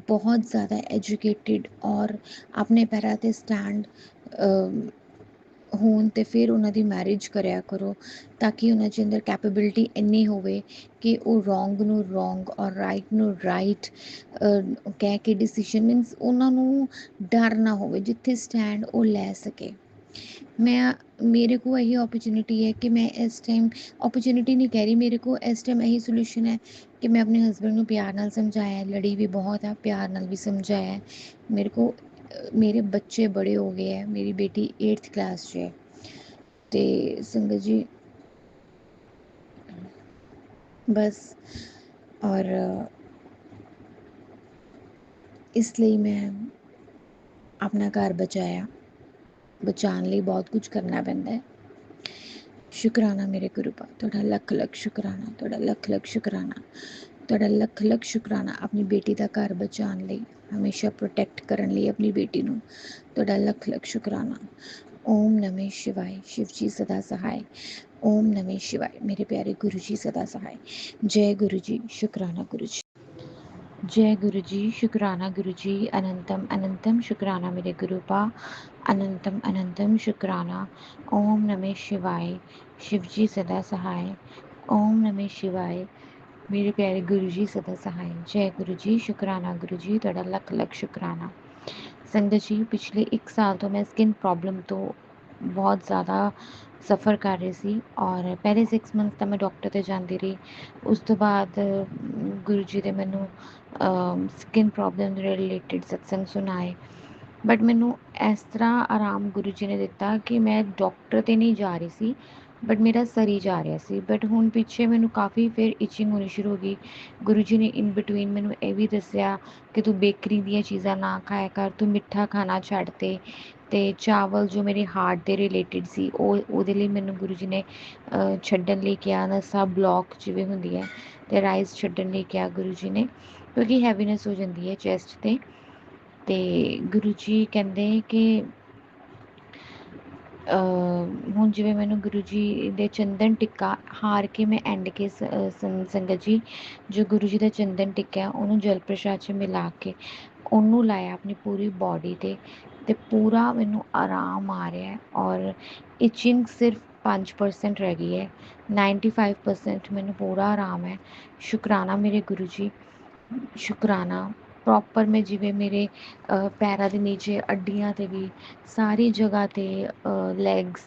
ਬਹੁਤ ਜ਼ਿਆਦਾ ਐਜੂਕੇਟਿਡ ਔਰ ਆਪਣੇ ਪੈਰਾਂ 'ਤੇ ਸਟੈਂਡ ਹੋਣ ਤੇ ਫਿਰ ਉਹਨਾਂ ਦੀ ਮੈਰਿਜ ਕਰਿਆ ਕਰੋ, ਤਾਂ ਕਿ ਉਹਨਾਂ ਦੇ ਅੰਦਰ ਕੈਪੇਬਿਲਿਟੀ ਇੰਨੀ ਹੋਵੇ ਕਿ ਉਹ ਰੋਂਗ ਨੂੰ ਰੋਂਗ ਔਰ ਰਾਈਟ ਨੂੰ ਰਾਈਟ ਕਹਿ ਕੇ ਡਿਸੀਜਨ ਮੀਨਸ ਉਹਨਾਂ ਨੂੰ ਡਰ ਨਾ ਹੋਵੇ, ਜਿੱਥੇ ਸਟੈਂਡ ਉਹ ਲੈ ਸਕੇ। ਮੇਰੇ ਕੋਲ ਇਹੀ ਓਪਰਚੁਨਿਟੀ ਹੈ ਕਿ ਮੈਂ ਇਸ ਟਾਈਮ ਓਪਰਚੁਨਿਟੀ ਨਹੀਂ ਕਹਿ ਰਹੀ, ਮੇਰੇ ਕੋਲ ਇਸ ਟਾਈਮ ਇਹੀ ਸੋਲੂਸ਼ਨ ਹੈ ਕਿ ਮੈਂ ਆਪਣੇ ਹਸਬੈਂਡ ਨੂੰ ਪਿਆਰ ਨਾਲ ਸਮਝਾਇਆ, ਲੜੀ ਵੀ ਬਹੁਤ ਆ, ਪਿਆਰ ਨਾਲ ਵੀ ਸਮਝਾਇਆ। ਮੇਰੇ ਕੋਲ ਮੇਰੇ ਬੱਚੇ ਬੜੇ ਹੋ ਗਏ ਹੈ, ਮੇਰੀ ਬੇਟੀ 8th ਕਲਾਸ 'ਚ ਹੈ। ਤੇ ਸੰਗਤ ਜੀ ਬਸ, ਔਰ ਇਸ ਲਈ ਮੈਂ ਆਪਣਾ ਘਰ ਬਚਾਇਆ। ਬਚਾਉਣ ਲਈ ਬਹੁਤ ਕੁਝ ਕਰਨਾ ਪੈਂਦਾ ਹੈ। ਸ਼ੁਕਰਾਨਾ ਮੇਰੇ ਗੁਰੂ ਪਾ, ਤੁਹਾਡਾ ਲੱਖ ਲੱਖ ਸ਼ੁਕਰਾਨਾ, ਤੁਹਾਡਾ ਲੱਖ ਲੱਖ ਸ਼ੁਕਰਾਨਾ, ਤੁਹਾਡਾ ਲੱਖ ਲੱਖ ਸ਼ੁਕਰਾਨਾ ਆਪਣੀ ਬੇਟੀ ਦਾ ਘਰ ਬਚਾਉਣ ਲਈ, ਹਮੇਸ਼ਾ ਪ੍ਰੋਟੈਕਟ ਕਰਨ ਲਈ ਆਪਣੀ ਬੇਟੀ ਨੂੰ। ਤੁਹਾਡਾ ਲੱਖ ਲੱਖ ਸ਼ੁਕਰਾਨਾ। ਓਮ ਨਮः शिवाय, शिव जी सदा सहाय। ओम नमः शिवाय, मेरे प्यारे गुरु जी सदा सहाय। जय गुरु जी, शुकराना गुरु जी। जय गुरु जी, शुकराना गुरु जी, अनंतम अनंतम शुकराना मेरे गुरु पा, अनंतम अनंतम शुकराना। ओम नमः शिवाय, शिव जी सदा सहाय। ओम नमः शिवाय, मेरे प्यारे गुरु जी सदा सहाय। जय गुरु जी, शुकराना गुरु जी, ਤੁਹਾਡਾ ਲੱਖ ਲੱਖ ਸ਼ੁਕਰਾਨਾ। ਸੰਗਤ ਜੀ, ਪਿਛਲੇ 1 ਸਾਲ ਤੋਂ ਮੈਂ ਸਕਿਨ ਪ੍ਰੋਬਲਮ ਤੋਂ ਬਹੁਤ ਜ਼ਿਆਦਾ ਸफ़ਰ ਕਰ ਰਹੀ ਸੀ, ਔਰ ਪਹਿਲੇ 6 ਮੰਥ ਤਾਂ ਮੈਂ ਡਾਕਟਰ 'ਤੇ ਜਾਂਦੀ ਰਹੀ। ਉਸ ਤੋਂ ਬਾਅਦ ਗੁਰੂ ਜੀ ਦੇ ਮੈਨੂੰ ਸਕਿਨ ਪ੍ਰੋਬਲਮ ਦੇ ਰਿਲੇਟਿਡ ਸਤਸੰਗ ਸੁਣਾਏ, ਬਟ ਮੈਨੂੰ ਇਸ ਤਰ੍ਹਾਂ ਆਰਾਮ ਗੁਰੂ ਜੀ ਨੇ ਦਿੱਤਾ ਕਿ ਮੈਂ ਡਾਕਟਰ 'ਤੇ ਨਹੀਂ ਜਾ ਰਹੀ ਸੀ, ਬਟ ਮੇਰਾ ਸਰੀ ਜਾ ਰਿਹਾ ਸੀ। ਬਟ ਹੁਣ ਪਿੱਛੇ ਮੈਨੂੰ ਕਾਫੀ ਫਿਰ ਇਚਿੰਗ ਹੋਣੀ ਸ਼ੁਰੂ ਹੋ ਗਈ। ਗੁਰੂ ਜੀ ਨੇ ਇਨ ਬਿਟਵੀਨ ਮੈਨੂੰ ਇਹ ਵੀ ਦੱਸਿਆ ਕਿ ਤੂੰ ਬੇਕਰੀ ਦੀਆਂ ਚੀਜ਼ਾਂ ਨਾ ਖਾਇਆ ਕਰ, ਤੂੰ ਮਿੱਠਾ ਖਾਣਾ ਛੱਡ ਦੇ। ਅਤੇ ਚਾਵਲ ਜੋ ਮੇਰੇ ਹਾਰਟ ਦੇ ਰਿਲੇਟਿਡ ਸੀ, ਉਹਦੇ ਲਈ ਮੈਨੂੰ ਗੁਰੂ ਜੀ ਨੇ ਛੱਡਣ ਲਈ ਕਿਹਾ। ਨਸਾਂ ਬਲੋਕ ਜਿਵੇਂ ਹੁੰਦੀ ਹੈ, ਅਤੇ ਰਾਈਸ ਛੱਡਣ ਲਈ ਕਿਹਾ ਗੁਰੂ ਜੀ ਨੇ, ਕਿਉਂਕਿ ਹੈਵੀਨੈਸ ਹੋ ਜਾਂਦੀ ਹੈ ਚੈਸਟ 'ਤੇ। ਅਤੇ ਗੁਰੂ ਜੀ ਕਹਿੰਦੇ ਕਿ ਹੁਣ ਜਿਵੇਂ ਮੈਨੂੰ ਗੁਰੂ ਜੀ ਦੇ ਚੰਦਨ ਟਿੱਕਾ ਹਾਰ ਕੇ ਮੈਂ ਐਂਡ ਕੇ ਸੰਗਤ ਜੀ, ਜੋ ਗੁਰੂ ਜੀ ਦਾ ਚੰਦਨ ਟਿੱਕਾ ਉਹਨੂੰ ਜਲ ਪ੍ਰਸ਼ਾਦ 'ਚ ਮਿਲਾ ਕੇ ਉਹਨੂੰ ਲਾਇਆ ਆਪਣੀ ਪੂਰੀ ਬੋਡੀ 'ਤੇ, ਅਤੇ ਪੂਰਾ ਮੈਨੂੰ ਆਰਾਮ ਆ ਰਿਹਾ। ਔਰ ਇਚਿੰਗ ਸਿਰਫ 5% ਰਹਿ ਗਈ ਹੈ, 95% ਮੈਨੂੰ ਪੂਰਾ ਆਰਾਮ ਹੈ। ਸ਼ੁਕਰਾਨਾ ਮੇਰੇ ਗੁਰੂ ਜੀ, ਸ਼ੁਕਰਾਨਾ। ਪ੍ਰੋਪਰ ਮੈਂ ਜਿਵੇਂ ਮੇਰੇ ਪੈਰਾਂ ਦੇ ਨੀਚੇ ਅੱਡੀਆਂ 'ਤੇ ਵੀ ਸਾਰੀ ਜਗ੍ਹਾ 'ਤੇ ਲੈਗਸ,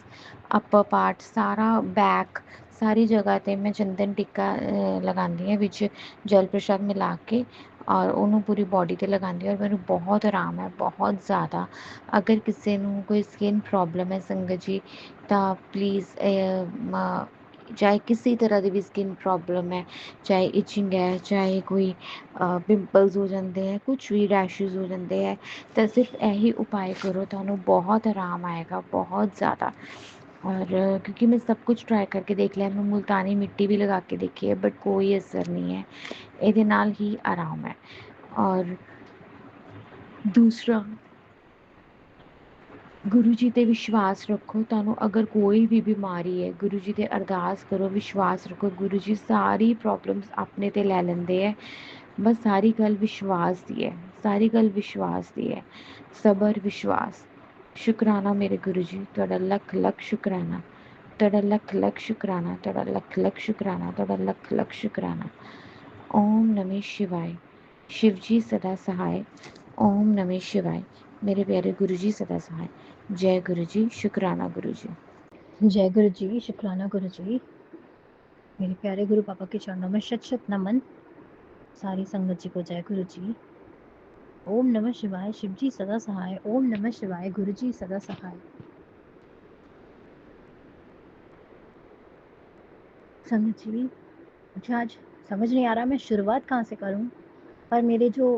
ਅੱਪਰ ਪਾਰਟ ਸਾਰਾ, ਬੈਕ ਸਾਰੀ ਜਗ੍ਹਾ 'ਤੇ ਮੈਂ ਚੰਦਨ ਟਿੱਕਾ ਲਗਾਉਂਦੀ ਹਾਂ ਵਿੱਚ ਜਲ ਪ੍ਰਸ਼ਾਦ ਮਿਲਾ ਕੇ, ਔਰ ਉਹਨੂੰ ਪੂਰੀ ਬੋਡੀ 'ਤੇ ਲਗਾਉਂਦੀ ਹਾਂ, ਔਰ ਮੈਨੂੰ ਬਹੁਤ ਆਰਾਮ ਹੈ, ਬਹੁਤ ਜ਼ਿਆਦਾ। ਅਗਰ ਕਿਸੇ ਨੂੰ ਕੋਈ ਸਕਿਨ ਪ੍ਰੋਬਲਮ ਹੈ ਸੰਗਤ ਜੀ, ਤਾਂ ਪਲੀਜ਼ ਚਾਹੇ ਕਿਸੇ ਤਰ੍ਹਾਂ ਦੀ ਵੀ ਸਕਿਨ ਪ੍ਰੋਬਲਮ ਹੈ, ਚਾਹੇ ਇਚਿੰਗ ਹੈ, ਚਾਹੇ ਕੋਈ ਪਿੰਪਲਸ ਹੋ ਜਾਂਦੇ ਹੈ, ਕੁਛ ਵੀ ਰੈਸ਼ਿਜ਼ ਹੋ ਜਾਂਦੇ ਹੈ, ਤਾਂ ਸਿਰਫ ਇਹੀ ਉਪਾਅ ਕਰੋ, ਤੁਹਾਨੂੰ ਬਹੁਤ ਆਰਾਮ ਆਏਗਾ, ਬਹੁਤ ਜ਼ਿਆਦਾ। ਔਰ ਕਿਉਂਕਿ ਮੈਂ ਸਭ ਕੁਝ ਟਰਾਈ ਕਰਕੇ ਦੇਖ ਲਿਆ, ਮੈਂ ਮੁਲਤਾਨੀ ਮਿੱਟੀ ਵੀ ਲਗਾ ਕੇ ਦੇਖੀ ਹੈ, ਬਟ ਕੋਈ ਅਸਰ ਨਹੀਂ ਹੈ, ਇਹਦੇ ਨਾਲ ਹੀ ਆਰਾਮ ਹੈ। ਔਰ ਦੂਸਰਾ, ਗੁਰੂ ਜੀ 'ਤੇ ਵਿਸ਼ਵਾਸ ਰੱਖੋ। ਤੁਹਾਨੂੰ ਅਗਰ ਕੋਈ ਵੀ ਬਿਮਾਰੀ ਹੈ, ਗੁਰੂ ਜੀ 'ਤੇ ਅਰਦਾਸ ਕਰੋ, ਵਿਸ਼ਵਾਸ ਰੱਖੋ, ਗੁਰੂ ਜੀ ਸਾਰੀ ਪ੍ਰੋਬਲਮਸ ਆਪਣੇ 'ਤੇ ਲੈ ਲੈਂਦੇ ਹੈ। ਬਸ ਸਾਰੀ ਗੱਲ ਵਿਸ਼ਵਾਸ ਦੀ ਹੈ, ਸਾਰੀ ਗੱਲ ਵਿਸ਼ਵਾਸ ਦੀ ਹੈ, ਸਬਰ ਵਿਸ਼ਵਾਸ। ਸ਼ੁਕਰਾਨਾ ਮੇਰੇ ਗੁਰੂ ਜੀ, ਤੁਹਾਡਾ ਲੱਖ ਲੱਖ ਸ਼ੁਕਰਾਨਾ, ਤੁਹਾਡਾ ਲੱਖ ਲੱਖ ਸ਼ੁਕਰਾਨਾ, ਤੁਹਾਡਾ ਲੱਖ ਲੱਖ ਸ਼ੁਕਰਾਨਾ, ਤੁਹਾਡਾ ਲੱਖ ਲੱਖ ਸ਼ੁਕਰਾਨਾ। ਓਮ ਨਮः शिवाय, शिव जी सदा सहाय। ओम नमः शिवाय, मेरे प्यारे गुरु जी सदा सहाय। जय गुरु जी, शुकराना गुरु जी। जय गुरु जी, शुक्राना गुरु जी। मेरे प्यारे गुरु पापा के चरणों में शत शत नमन। सारी संगत जी को जय गुरु जी। ओम नमः शिवाय, शिवजी सदा सहाय। ओम नमः शिवाय, गुरुजी सदा सहाय। संगत जी, मुझे आज समझ नहीं आ रहा मैं शुरुआत कहाँ से करूं, पर मेरे जो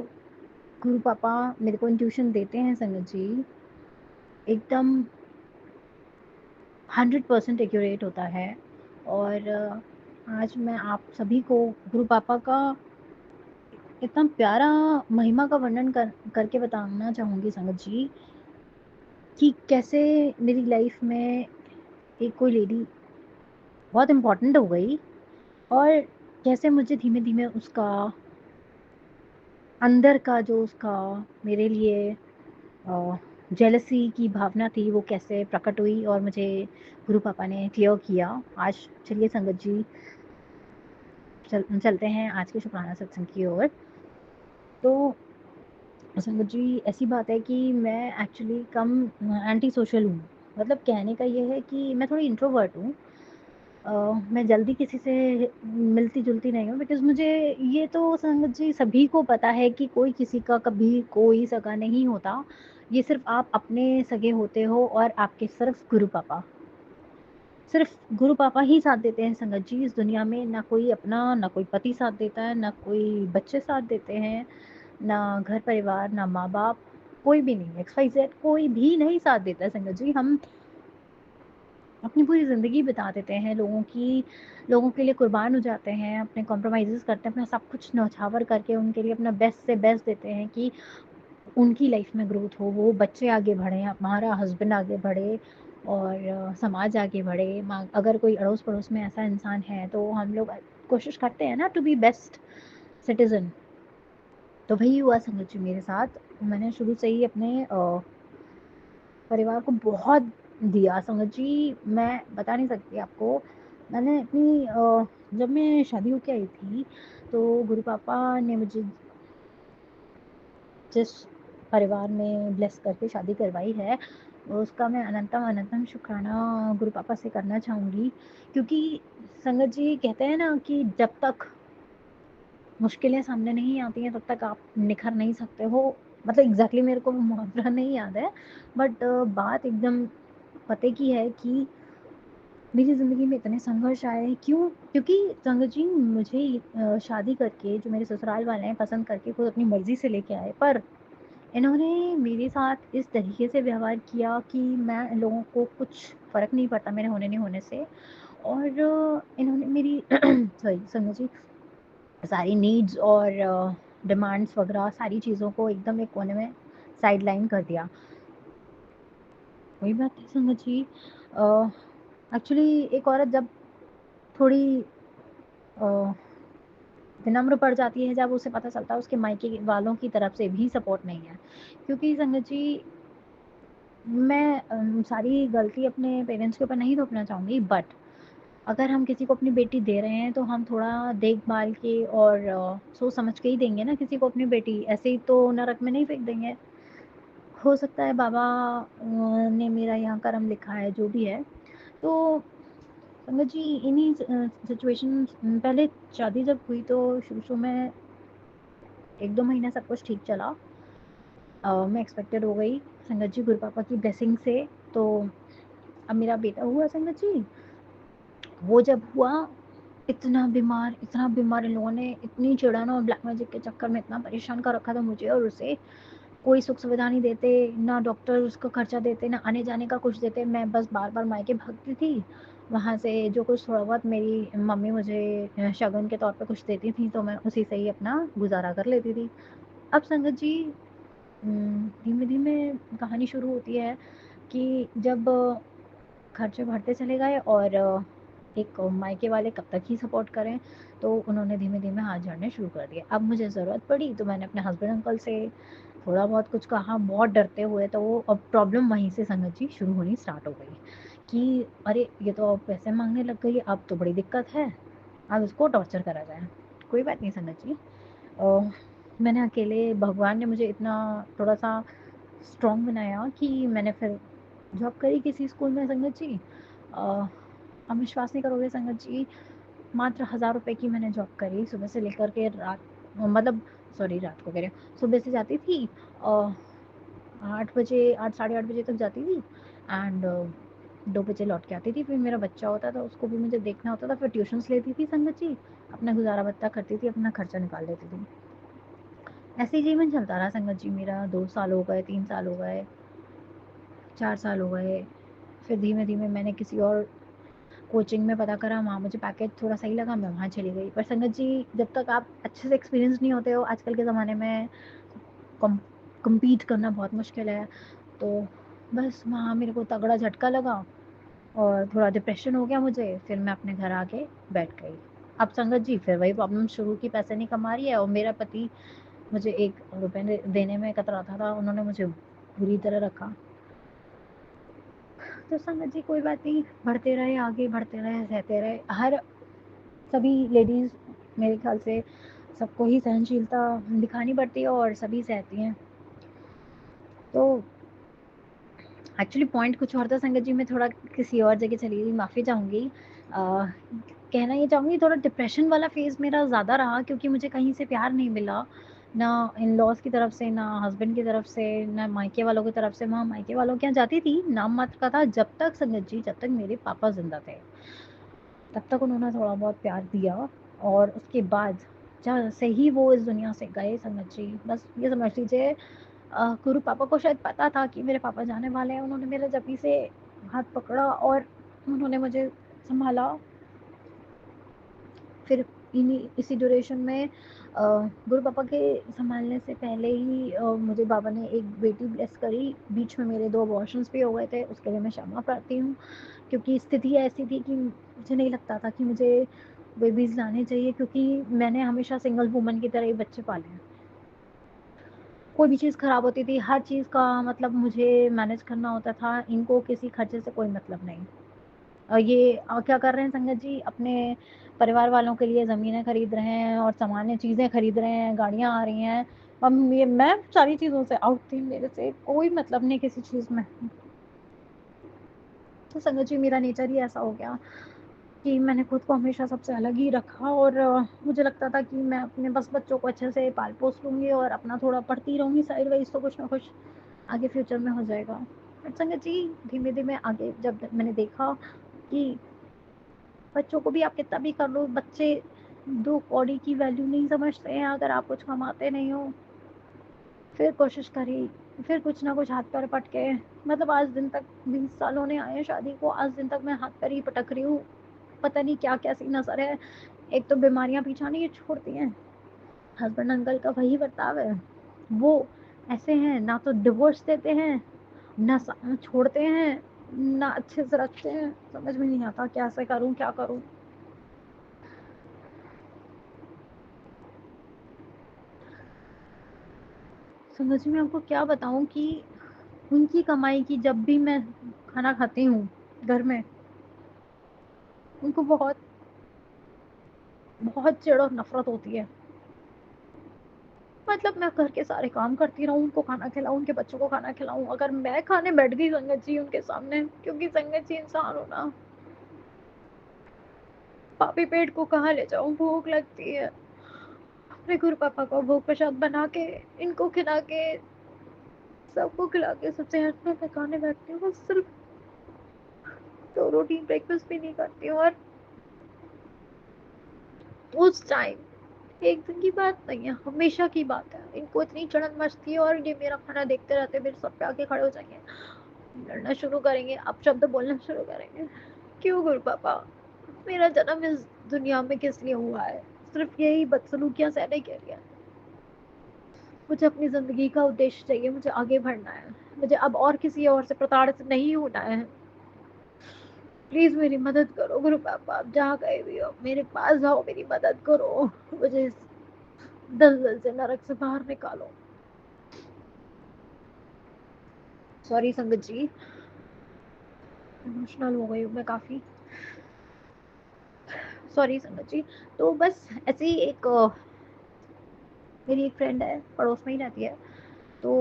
गुरु पापा मेरे को ट्यूशन देते हैं संगत जी, एकदम 100% एक्यूरेट होता है। और आज मैं आप सभी को गुरु पापा का इतना प्यारा महिमा का वर्णन करके बताना चाहूँगी संगत जी, कि कैसे मेरी लाइफ में एक कोई लेडी बहुत इम्पोर्टेंट हो गई, और कैसे मुझे धीमे धीमे उसका अंदर का जो उसका मेरे लिए जेलसी की भावना थी वो कैसे प्रकट हुई और मुझे गुरु पापा ने क्लियर किया। आज चलिए संगत जी चलते हैं आज के शुक्राना सत्संग की ओर। तो संगत जी ऐसी बात है कि मैं एक्चुअली कम एंटी सोशल हूँ। मतलब कहने का ये है कि मैं थोड़ी इंट्रोवर्ट हूँ। मैं जल्दी किसी से मिलती जुलती नहीं हूँ, बिकॉज मुझे ये तो संगत जी सभी को पता है कि कोई किसी का कभी कोई सगा नहीं होता। ये सिर्फ आप अपने सगे होते हो, और आपके सिर्फ गुरु पापा ही साथ देते हैं संगत जी इस दुनिया में। ना कोई अपना, ना कोई पति साथ देता है, ना कोई बच्चे साथ देते हैं, ना घर परिवार, ना माँ बाप, कोई भी नहीं। XYZ कोई भी नहीं साथ देता है संगत जी। हम अपनी पूरी ज़िंदगी बिता देते हैं लोगों के लिए कुर्बान हो जाते हैं, अपने कॉम्प्रोमाइज़ेज़ करते हैं, अपना सब कुछ न्यौछावर करके उनके लिए अपना बेस्ट से बेस्ट देते हैं कि उनकी लाइफ में ग्रोथ हो, वो बच्चे आगे बढ़ें, हमारा हस्बैंड आगे बढ़े, और समाज आगे बढ़े। अगर कोई अड़ोस-पड़ोस में ऐसा इंसान है तो हम लोग कोशिश करते हैं ना टू बी बेस्ट सिटिज़न। तो वही हुआ संगत जी मेरे साथ। मैंने शुरू से ही अपने परिवार को बहुत दिया संगत जी, मैं बता नहीं सकती आपको। मैंने अपनी जब मैं शादी होके आई थी, तो गुरु पापा ने मुझे जिस परिवार में ब्लेस करके शादी करवाई है, उसका मैं अनंतम अनंतम शुक्राना गुरु पापा से करना चाहूँगी। क्योंकि संगत जी कहते हैं ना कि जब तक मुश्किलें सामने नहीं आती हैं तब तक आप निखर नहीं सकते हो। मतलब एग्जैक्टली मेरे को वो मुहावरा नहीं याद है, बट बात एकदम पते की है कि मेरी ज़िंदगी में इतने संघर्ष आए। क्यों? क्योंकि संगत जी मुझे शादी करके जो मेरे ससुराल वाले हैं पसंद करके खुद अपनी मर्ज़ी से लेके आए, पर इन्होंने मेरे साथ इस तरीके से व्यवहार किया कि मैं इन लोगों को कुछ फ़र्क नहीं पड़ता मेरे होने नहीं होने से। और इन्होंने मेरी सॉरी संगत जी, सारी नीड्स और डिमांड्स वगैरह सारी चीज़ों को एकदम एक कोने में साइडलाइन कर दिया। वही बात है संगत जी, एक्चुअली एक औरत जब थोड़ी विनम्र पड़ जाती है, जब उसे पता चलता है उसके मायके वालों की तरफ से भी सपोर्ट नहीं है। क्योंकि संगत जी मैं सारी गलती अपने पेरेंट्स के ऊपर नहीं थोपना चाहूँगी, बट अगर हम किसी को अपनी बेटी दे रहे हैं तो हम थोड़ा देख-भाल के और सोच समझ के ही देंगे ना किसी को अपनी बेटी, ऐसे ही तो नरक में नहीं फेंक देंगे। हो सकता है बाबा ने मेरा यहाँ कर्म लिखा है, जो भी है। तो संगत जी इन्हीं सिचुएशन पहले शादी जब हुई तो शुरू-शुरू में 1-2 महीने सब कुछ ठीक चला। मैं एक्सपेक्टेड हो गई संगत जी गुरु पापा की ब्लेसिंग से। तो अब मेरा बेटा हुआ संगत जी, वो जब हुआ इतना बीमार इन लोगों ने इतनी चिढ़ाना और ब्लैक मैजिक के चक्कर में इतना परेशान कर रखा था मुझे और उसे। कोई सुख सुविधा नहीं देते, ना डॉक्टर उसका खर्चा देते, ना आने जाने का कुछ देते। मैं बस बार-बार मायके भागती थी। वहाँ से जो कुछ थोड़ा बहुत मेरी मम्मी मुझे शगन के तौर पे कुछ देती थी, तो मैं उसी से ही अपना गुज़ारा कर लेती थी। अब संगत जी धीमे-धीमे कहानी शुरू होती है कि जब खर्चे बढ़ते चले गए और एक मायके वाले कब तक ही सपोर्ट करें, तो उन्होंने धीमे-धीमे हाथ जोड़ने शुरू कर दिए। अब मुझे ज़रूरत पड़ी तो मैंने अपने हस्बैंड अंकल से थोड़ा बहुत कुछ कहा, बहुत डरते हुए। तो वो अब प्रॉब्लम वहीं से संगत जी शुरू होनी स्टार्ट हो गई कि अरे! ये तो अब पैसे माँगने लग गई, अब तो बड़ी दिक्कत है, अब इसको टॉर्चर करा जाए। कोई बात नहीं संगत जी, मैंने अकेले भगवान ने मुझे इतना थोड़ा-सा स्ट्रॉन्ग बनाया कि मैंने फिर जॉब करी किसी स्कूल में संगत जी। अ, आप विश्वास नहीं करोगे संगत जी, मात्र ₹1000 की मैंने जॉब करी सुबह से लेकर के रात, मतलब सॉरी रात को कह रही हूँ, सुबह से जाती थी 8 बजे 8 साढ़े 8 बजे तक जाती थी एंड 2 बजे लौट के आती थी। फिर मेरा बच्चा होता था, उसको भी मुझे देखना होता था, फिर ट्यूशन्स लेती थी संगत जी, अपना गुज़ारा भत्ता करती थी, अपना खर्चा निकाल लेती थी। ऐसे ही जीवन चलता रहा संगत जी मेरा। 2 साल हो गए, 3 साल हो गए, 4 साल हो गए। फिर धीमे-धीमे मैंने किसी और कोचिंग में पता करा, वहाँ मुझे पैकेज थोड़ा सही लगा, मैं वहाँ चली गई। पर संगत जी, जब तक आप अच्छे से एक्सपीरियंस नहीं होते हो, आजकल के ज़माने में कम कम्पीट करना बहुत मुश्किल है। तो बस वहाँ मेरे को तगड़ा झटका लगा और थोड़ा डिप्रेशन हो गया मुझे। फिर मैं अपने घर आके बैठ गई। अब संगत जी फिर वही प्रॉब्लम शुरू की, पैसे नहीं कमा रही है और मेरा पति मुझे 1 रुपए देने में कतराता था। उन्होंने मुझे बुरी तरह रखा। तो संगत जी कोई बात नहीं, बढ़ते रहे, आगे बढ़ते रहे, सहते रहे। सभी लेडीज़ मेरे ख्याल से सबको ही सहनशीलता दिखानी पड़ती है और सभी सहती हैं। तो एक्चुअली पॉइंट कुछ और था संगत जी, मैं थोड़ा किसी और जगह चली गई, माफ़ी चाहूँगी। कहना ये चाहूँगी, थोड़ा डिप्रेशन वाला फ़ेज़ मेरा ज़्यादा रहा क्योंकि मुझे कहीं से प्यार नहीं मिला, ना इन-लॉज़ की तरफ से, ना हस्बैंड की तरफ से, ना मायके वालों की तरफ से। वहाँ मायके वालों के यहाँ जाती थी, नाम मात्र का था, जब तक संगत जी, जब तक मेरे पापा ज़िंदा थे। तब तक उन्होंने थोड़ा बहुत प्यार दिया और उसके बाद जैसे ही वो इस दुनिया से गए संगत जी, बस ये समझ लीजिए गुरु पापा को शायद पता था कि मेरे पापा जाने वाले हैं। उन्होंने मेरे जबी से हाथ पकड़ा और उन्होंने मुझे सँभाला। फिर इसी ड्यूरेशन में गुरु पापा के सँभालने से पहले ही मुझे बाबा ने एक बेटी ब्लेस करी। बीच में मेरे 2 अबॉर्शन्स भी हो गए थे, उसके लिए मैं क्षमा प्रार्थी हूँ क्योंकि स्थिति ऐसी थी कि मुझे नहीं लगता था कि मुझे बेबीज़ लाने चाहिए क्योंकि मैंने हमेशा सिंगल वूमन की तरह ही बच्चे पाले हैं। कोई भी चीज़ ख़राब होती थी, हर चीज़ का मतलब मुझे मैनेज करना होता था, इनको किसी खर्चे से कोई मतलब नहीं। ये क्या कर रहे हैं संगत जी, अपने परिवार वालों के लिए ज़मीनें खरीद रहे हैं और सामान्य चीज़ें खरीद रहे हैं, गाड़ियाँ आ रही हैं। अब मैं सारी चीज़ों से आउट थी, मेरे से कोई मतलब नहीं किसी चीज़ में। तो संगत जी मेरा नेचर ही ऐसा हो गया कि मैंने खुद को हमेशा सबसे अलग ही रखा और मुझे लगता था कि मैं अपने बस बच्चों को अच्छे से पाल-पोस लूँगी और अपना थोड़ा पढ़ती रहूँगी साइड वाइज़, तो कुछ ना कुछ आगे फ्यूचर में हो जाएगा। बट संगत जी धीमे-धीमे आगे जब मैंने देखा कि बच्चों को भी आप कितना भी कर लो, बच्चे 2 कौड़ी की वैल्यू नहीं समझते हैं अगर आप कुछ कमाते नहीं हो। फिर कोशिश करी, फिर कुछ ना कुछ हाथ पैर पटके, मतलब आज दिन तक 20 साल होने आए हैं शादी को, आज दिन तक मैं हाथ पैर ही पटक रही हूँ। पता नहीं क्या-क्या सीन असर है। एक तो बीमारियाँ पीछा नहीं छोड़ती हैं, हस्बैंड अंकल का वही बर्ताव है। वो ऐसे हैं, ना तो डिवोर्स देते हैं, ना छोड़ते हैं, ना अच्छे से रखते हैं। समझ में नहीं आता कैसे करूँ, क्या करूँ? समझ में आपको क्या बताऊँ कि उनकी कमाई की जब भी मैं खाना खाती हूँ घर में, उनको बहुत बहुत चिढ़ और नफ़रत होती है। मतलब मैं घर के सारे काम करती रहूँ, उनको खाना खिलाऊँ, उनके बच्चों को खाना खिलाऊँ, अगर मैं खाने बैठ गई संगत जी उनके सामने, क्योंकि संगत जी इंसान हो ना, पापी पेट को कहाँ ले जाऊँ, भूख लगती है। अपने गुरु पापा को भोग प्रसाद बना के, इनको खिला के, सबको खिला के सबसे एंड में मैं खाने बैठती हूँ, बस सिर्फ़ 2 रोटी ब्रेकफ़ास्ट भी नहीं करती हूँ और उस टाइम एक दिन की बात नहीं है, हमेशा की बात है। इनको इतनी चिढ़न मचती है और ये मेरा खाना देखते रहते हैं, मेरे सर पे आके खड़े हो जाएँगे, लड़ना शुरू करेंगे, अपशब्द बोलना शुरू करेंगे। क्यों गुरु पापा? मेरा जन्म इस दुनिया में किस लिए हुआ है? सिर्फ़ यही बदसलूकियाँ सहने के लिए। मुझे अपनी ज़िंदगी का उद्देश्य चाहिए, मुझे आगे बढ़ना है। मुझे अब और किसी और से प्रताड़ित नहीं होना है। प्लीज़ मेरी मदद करो गुरु पापा, आप जहाँ कहीं भी हो, मेरे पास आओ, मेरी मदद करो। मुझे इस दलदल से, नरक से बाहर निकालो। सॉरी संगत जी, इमोशनल हो गई हूँ मैं काफ़ी। सॉरी संगत जी। तो बस ऐसे ही एक मेरी एक फ्रेंड है, पड़ोस में ही रहती है। तो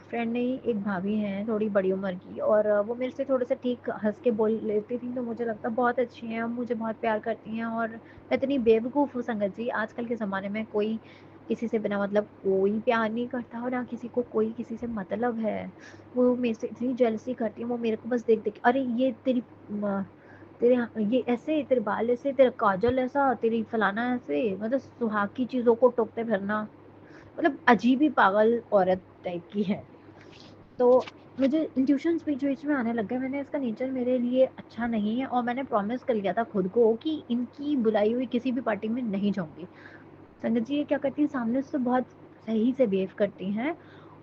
फ्रेंड नहीं, एक भाभी हैं थोड़ी बड़ी उम्र की और वो मेरे से थोड़े से ठीक हँस के बोल लेती थी, तो मुझे लगता बहुत अच्छी हैं, मुझे बहुत प्यार करती हैं और मैं इतनी बेवकूफ़ हूँ संगत जी, आजकल के ज़माने में कोई किसी से बिना मतलब कोई प्यार नहीं करता और ना किसी को कोई किसी से मतलब है। वो मेरे से इतनी जेलसी करती है, वो मेरे को बस देख-देख के, अरे ये तेरी तेरे ये ऐसे, तेरे बाल ऐसे, तेरा काजल ऐसा, तेरी फलाना ऐसे, मतलब सुहाग की चीज़ों को टोकते फिरना। मतलब अजीब ही पागल औरत टाइप की है। तो मुझे इंट्यूशंस बीच-बीच में आने लग गए। मैंने इसका नेचर मेरे लिए अच्छा नहीं है और मैंने प्रॉमिस कर लिया था खुद को कि इनकी बुलाई हुई किसी भी पार्टी में नहीं जाऊँगी। संगत जी ये क्या करती हैं, सामने से तो बहुत सही से बिहेव करती हैं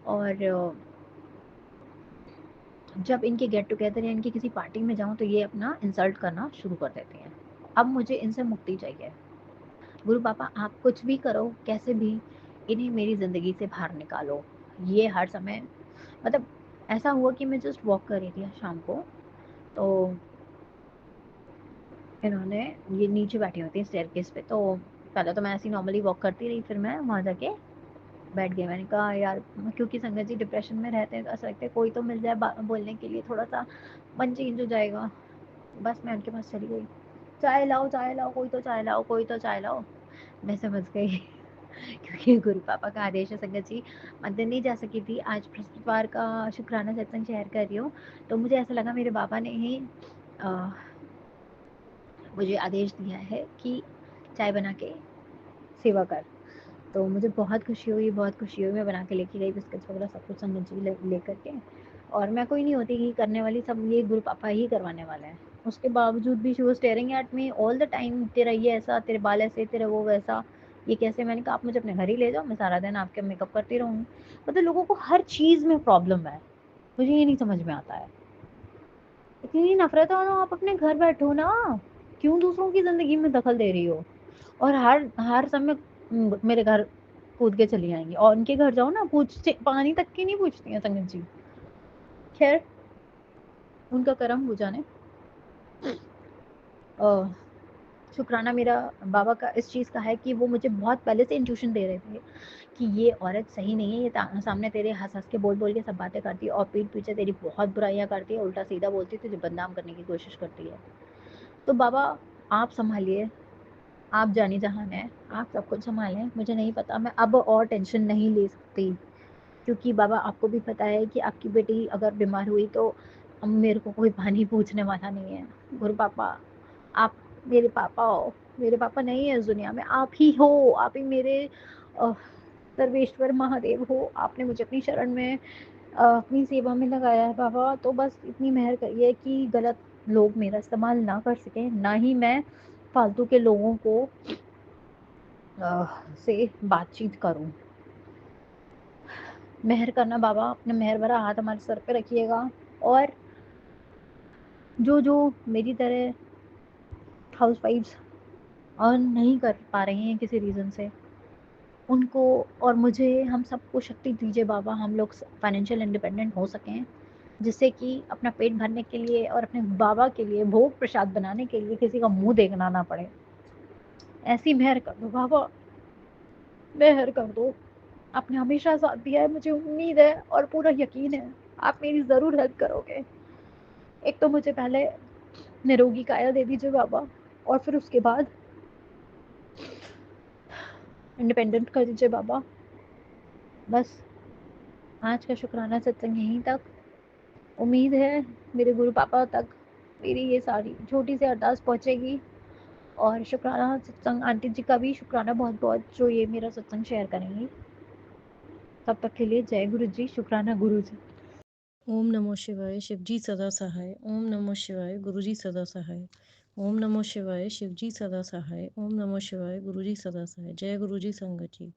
और जब इनके गेट टुगेदर या इनकी किसी पार्टी में जाऊँ तो ये अपना इंसल्ट करना शुरू कर देती हैं। अब मुझे इनसे मुक्ति चाहिए। गुरु पापा आप कुछ भी करो, कैसे भी इन्हें मेरी ज़िंदगी से बाहर निकालो। ये हर समय मतलब ऐसा हुआ कि मैं जस्ट वॉक कर रही थी शाम को, तो इन्होंने ये नीचे बैठी हुई थी स्टेयरकेस पे, तो पहले तो मैं ऐसे ही नॉर्मली वॉक करती रही, फिर मैं वहाँ जाके बैठ गई। मैंने कहा यार, क्योंकि संगत जी डिप्रेशन में रहते हैं तो ऐसा लगता है कोई तो मिल जाए बोलने के लिए, थोड़ा सा मन चेंज हो जाएगा। बस मैं उनके पास चली गई, चाय लाओ, कोई तो चाय लाओ, कोई तो चाय लाओ। मैं समझ गई क्योंकि गुरु पापा का आदेश है संगत जी। मंदिर नहीं जा सकी थी, आज बृहस्पतिवार का शुक्राना सत्संग शेयर कर रही हूँ, तो मुझे ऐसा लगा मेरे बाबा ने ही मुझे आदेश दिया है कि चाय बना के सेवा कर। तो मुझे बहुत खुशी हुई, बहुत खुशी हुई। मैं बना के लेके गई बिस्किट्स वगैरह सब कुछ संगत जी लेकर के, और मैं कोई नहीं होती कि करने वाली, सब ये गुरु पापा ही करवाने वाले हैं। उसके बावजूद भी she was staring at me all the time, तेरा ये ऐसा, तेरे बाल ऐसे, तेरा वो वैसा, ये कैसे। मैंने कहा आप मुझे अपने घर ही ले जाओ, मैं सारा दिन आपके मेकअप करती रहूँगी। मतलब लोगों को हर चीज़ में प्रॉब्लम है, मुझे ये नहीं समझ में आता है। इतनी नफरत है ना, आप अपने घर बैठो ना, क्यों दूसरों की ज़िंदगी में दखल दे रही हो? और हर हर समय मेरे घर कूद के चली आएँगी, और उनके घर जाओ ना, पूछते पानी तक की नहीं पूछती हैं संगत जी। ख़ैर, उनका करम हो जाने। अ, शुक्राना मेरा बाबा का इस चीज़ का है कि वो मुझे बहुत पहले से इंट्यूशन दे रहे थे कि ये औरत सही नहीं है, ये सामने तेरे हँस-हँस के बोल-बोल के सब बातें करती है और पीठ पीछे तेरी बहुत बुराइयाँ करती है, उल्टा-सीधा बोलती है, तुझे बदनाम करने की कोशिश करती है। तो बाबा आप सँभालिए, आप जानी-जहान हैं, आप सब कुछ सँभालें। मुझे नहीं पता, मैं अब और टेंशन नहीं ले सकती, क्योंकि बाबा आपको भी पता है कि आपकी बेटी अगर बीमार हुई तो अब मेरे को कोई पानी पूछने वाला नहीं है। गुरु पापा, आप मेरे पापा हो, मेरे पापा नहीं है इस दुनिया में, आप ही हो, आप ही मेरे अ, सर्वेश्वर महादेव हो। आपने मुझे अपनी शरण में अपनी सेवा में लगाया है बाबा, तो बस इतनी मेहर करिए कि गलत लोग मेरा इस्तेमाल ना कर सकें, ना ही मैं फालतू के लोगों को से बातचीत करूं। मेहर करना बाबा, अपना मेहर भरा हाथ हमारे सर पे रखिएगा, और जो मेरी तरह हाउसवाइफ्स अर्न नहीं कर पा रही हैं किसी रीज़न से, उनको और मुझे, हम सबको शक्ति दीजिए बाबा, हम लोग फाइनेंशियल इंडिपेंडेंट हो सकें, जिससे कि अपना पेट भरने के लिए और अपने बाबा के लिए भोग प्रसाद बनाने के लिए किसी का मुंह देखना ना पड़े। ऐसी मेहर कर दो बाबा, मेहर कर दो। आपने हमेशा साथ दिया है, मुझे उम्मीद है और पूरा यकीन है आप मेरी ज़रूर हेल्प करोगे। एक तो मुझे पहले निरोगी काया दे दीजिए बाबा, और फिर उसके बाद इंडिपेंडेंट कर दीजिए बाबा। बस आज का शुक्राना सत्संग यहीं तक। उम्मीद है मेरे गुरु पापा तक मेरी ये सारी छोटी सी अरदास पहुँचेगी, और शुक्राना सत्संग आंटी जी का भी शुक्राना बहुत-बहुत, जो ये मेरा सत्संग शेयर करेंगी। तब तक के लिए जय गुरु जी, शुक्राना गुरु जी। ओम नमो शिवाय शिवजी सदा सहाय। ओम नमो शिवाय गुरुजी सदा सहाय। ओम नमो शिवाय शिवजी सदा सहाय। ओम नमो शिवाय गुरुजी सदा सहाय। जय गुरुजी संगत जी।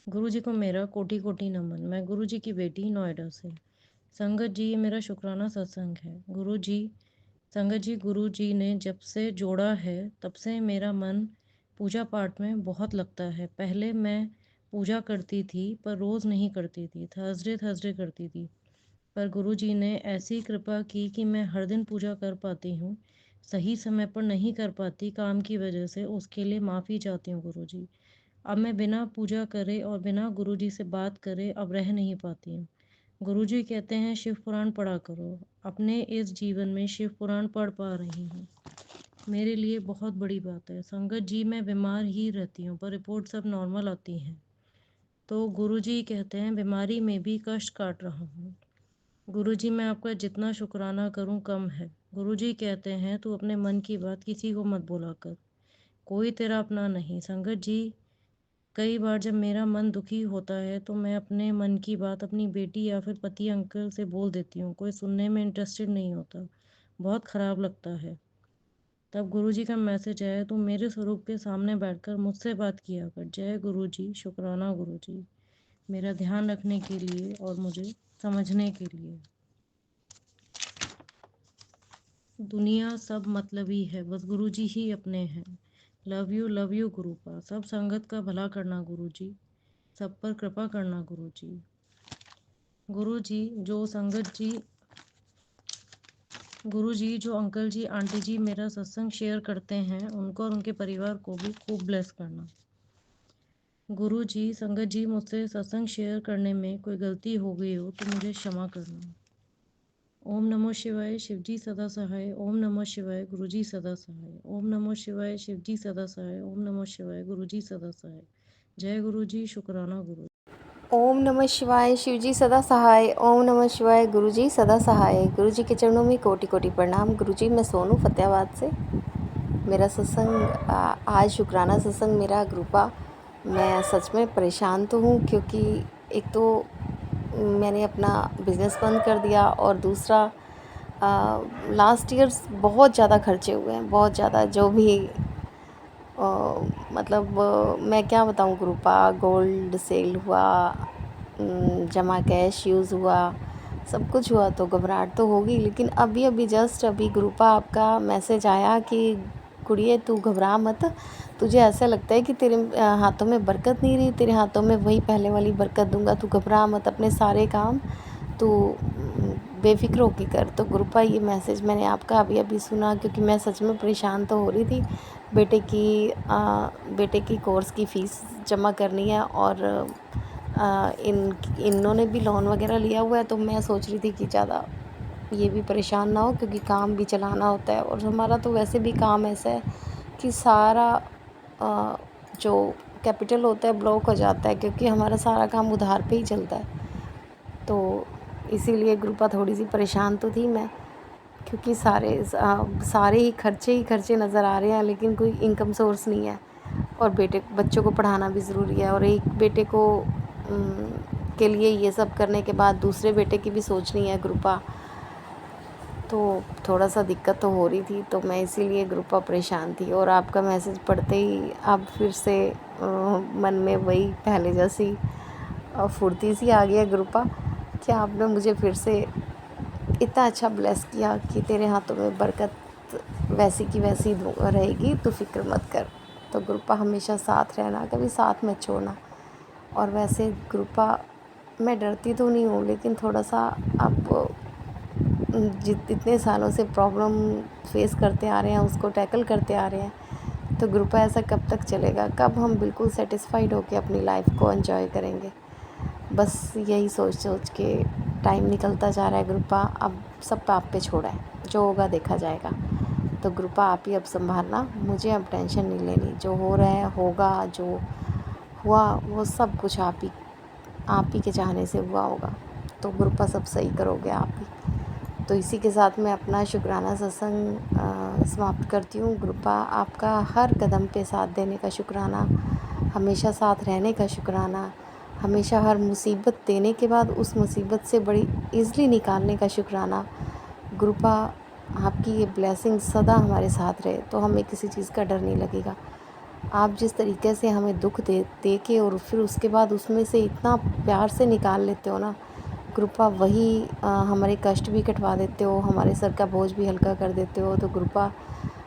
गुरुजी को मेरा कोटि कोटि नमन। मैं गुरुजी की बेटी नोएडा से। संगत जी, ये मेरा शुक्राना सत्संग है। गुरुजी, संगत जी, गुरुजी ने जब से जोड़ा है तब से मेरा मन पूजा पाठ में बहुत लगता है। पहले मैं पूजा करती थी पर रोज़ नहीं करती थी, थर्सडे थर्सडे करती थी। पर गुरुजी ने ऐसी कृपा की कि मैं हर दिन पूजा कर पाती हूँ। सही समय पर नहीं कर पाती काम की वजह से, उसके लिए माफ़ी चाहती हूँ गुरुजी। अब मैं बिना पूजा करे और बिना गुरुजी से बात करे अब रह नहीं पाती हूँ। गुरुजी कहते हैं शिव पुराण पढ़ा करो। अपने इस जीवन में शिव पुराण पढ़ पा रही हूँ, मेरे लिए बहुत बड़ी बात है। संगत जी, मैं बीमार ही रहती हूँ पर रिपोर्ट सब नॉर्मल आती हैं। तो गुरुजी कहते हैं बीमारी में भी कष्ट काट रहा हूँ। गुरुजी मैं आपका जितना शुक्राना करूँ कम है। गुरुजी कहते हैं तू अपने मन की बात किसी को मत बोला कर, कोई तेरा अपना नहीं। संगत जी, कई बार जब मेरा मन दुखी होता है तो मैं अपने मन की बात अपनी बेटी या फिर पति अंकल से बोल देती हूँ। कोई सुनने में इंटरेस्टेड नहीं होता, बहुत ख़राब लगता है। तब गुरुजी का मैसेज है तू मेरे स्वरूप के सामने बैठकर मुझसे बात किया कर। जय गुरुजी, शुक्राना गुरुजी, मेरा ध्यान रखने के लिए और मुझे समझने के लिए। दुनिया सब मतलबी है, बस गुरुजी ही अपने हैं। Love you गुरुपा। सब संगत का भला करना गुरुजी, सब पर कृपा करना गुरुजी। गुरुजी जो संगत जी, गुरुजी जो अंकल जी आंटी जी मेरा सत्संग शेयर करते हैं उनको और उनके परिवार को भी खूब ब्लेस करना। गुरुजी संगत जी मुझसे सत्संग शेयर करने में कोई गलती हो गई हो तो मुझे क्षमा करना। ओम नमो शिवाय, शिवजी सदा सहाय। ओम नमो शिवाय, गुरुजी सदा सहाय। ओम नमो शिवाय, शिवजी सदा सहाय। ओम नमो शिवाय, गुरुजी सदा सहाय। जय गुरुजी, शुक्राना गुरु। ओम नमः शिवाय, शिवजी सदा सहाय। ओम नमः शिवाय, गुरुजी सदा सहाय। गुरुजी के चरणों में कोटि कोटि प्रणाम। गुरुजी मैं सोनू फतेहाबाद से। मेरा सत्संग आज शुक्राना सत्संग मेरा ग्रुपा। मैं सच में परेशान तो हूँ क्योंकि एक तो मैंने अपना बिज़नेस बंद कर दिया और दूसरा लास्ट ईयर्स बहुत ज़्यादा खर्चे हुए हैं, बहुत ज़्यादा। जो भी मैं क्या बताऊँ ग्रुपा, गोल्ड सेल हुआ, जमा कैश यूज़ हुआ, सब कुछ हुआ तो घबराहट तो होगी। लेकिन अभी जस्ट अभी ग्रुपा आपका मैसेज आया कि कुड़िए तू घबरा मत, तुझे ऐसा लगता है कि तेरे हाथों में बरकत नहीं रही, तेरे हाथों में वही पहले वाली बरकत दूंगा, तू घबरा मत, अपने सारे काम तू बेफिक्र होके कर। तो ग्रुपा ये मैसेज मैंने आपका अभी सुना क्योंकि मैं सच में परेशान तो हो रही थी। बेटे की कोर्स की फ़ीस जमा करनी है और इन्होंने भी लोन वगैरह लिया हुआ है। तो मैं सोच रही थी कि ज़्यादा ये भी परेशान ना हो क्योंकि काम भी चलाना होता है और हमारा तो वैसे भी काम ऐसा है कि सारा जो कैपिटल होता है ब्लॉक हो जाता है क्योंकि हमारा सारा काम उधार पे ही चलता है। तो इसीलिए ग्रुपा थोड़ी सी परेशान तो थी मैं क्योंकि सारे ही खर्चे नज़र आ रहे हैं लेकिन कोई इनकम सोर्स नहीं है और बच्चों को पढ़ाना भी ज़रूरी है और एक बेटे को के लिए ये सब करने के बाद दूसरे बेटे की भी सोचनी है ग्रुपा। तो थोड़ा सा दिक्कत तो हो रही थी तो मैं इसीलिए ग्रुपा परेशान थी और आपका मैसेज पढ़ते ही अब फिर से मन में वही पहले जैसी फुर्ती सी आ गया ग्रुपा कि आपने मुझे फिर से इतना अच्छा ब्लेस किया कि तेरे हाथों में बरकत वैसी की वैसी रहेगी, तू फिक्र मत कर। तो ग्रुपा हमेशा साथ रहना, कभी साथ मत छोड़ना। और वैसे ग्रुपा मैं डरती तो नहीं हूँ लेकिन थोड़ा सा अब इतने सालों से प्रॉब्लम फेस करते आ रहे हैं, उसको टैकल करते आ रहे हैं। तो ग्रुपा ऐसा कब तक चलेगा, कब हम बिल्कुल सेटिस्फाइड होकर अपनी लाइफ को एंजॉय करेंगे। बस यही सोच के टाइम निकलता जा रहा है ग्रुपा। अब सब आप पे छोड़ा है, जो होगा देखा जाएगा। तो ग्रुपा आप ही अब संभालना, मुझे अब टेंशन नहीं लेनी। जो हो रहा है होगा, जो हुआ वो सब कुछ आप ही के चाहने से हुआ होगा। तो ग्रुपा सब सही करोगे आप ही। तो इसी के साथ मैं अपना शुक्राना सत्संग समाप्त करती हूँ। ग्रुपा आपका हर कदम पे साथ देने का शुक्राना, हमेशा साथ रहने का शुक्राना, हमेशा हर मुसीबत देने के बाद उस मुसीबत से बड़ी ईज़िली निकालने का शुक्राना। ग्रुपा आपकी ये ब्लेसिंग सदा हमारे साथ रहे तो हमें किसी चीज़ का डर नहीं लगेगा। आप जिस तरीके से हमें दुख दे के और फिर उसके बाद उसमें से इतना प्यार से निकाल लेते हो ना ग्रुपा, वही हमारे कष्ट भी कटवा देते हो, हमारे सर का बोझ भी हल्का कर देते हो। तो ग्रुपा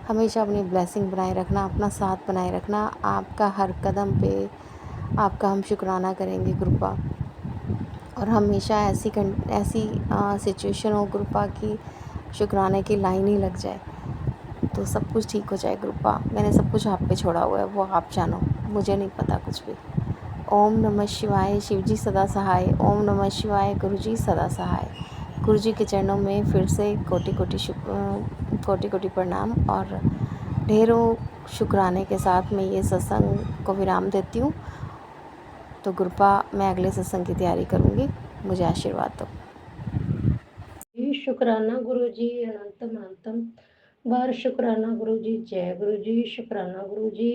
हमेशा अपनी ब्लेसिंग बनाए रखना, अपना साथ बनाए रखना। आपका हर कदम पे आपका हम शुक्राना करेंगे ग्रुपा। और हमेशा ऐसी सिचुएशन हो ग्रुपा की शुक्राने की लाइन ही लग जाए तो सब कुछ ठीक हो जाए ग्रुपा। मैंने सब कुछ आप पे छोड़ा हुआ है, वो आप जानो, मुझे नहीं पता कुछ भी। ओम नमः शिवाय, शिवजी सदा सहाय। ओम नमः शिवाय, गुरुजी सदा सहाय। गुरुजी के चरणों में फिर से कोटि कोटि प्रणाम और ढेरों शुक्राने के साथ मैं ये सत्संग को विराम देती हूँ। तो गुरुपा मैं अगले सत्संग की तैयारी करूँगी। मुझे आशीर्वाद दो। जी शुक्राना गुरु जी, अनंतम अनंतम बार शुक्राना गुरु जी। जय गुरु जी, शुक्राना गुरु जी,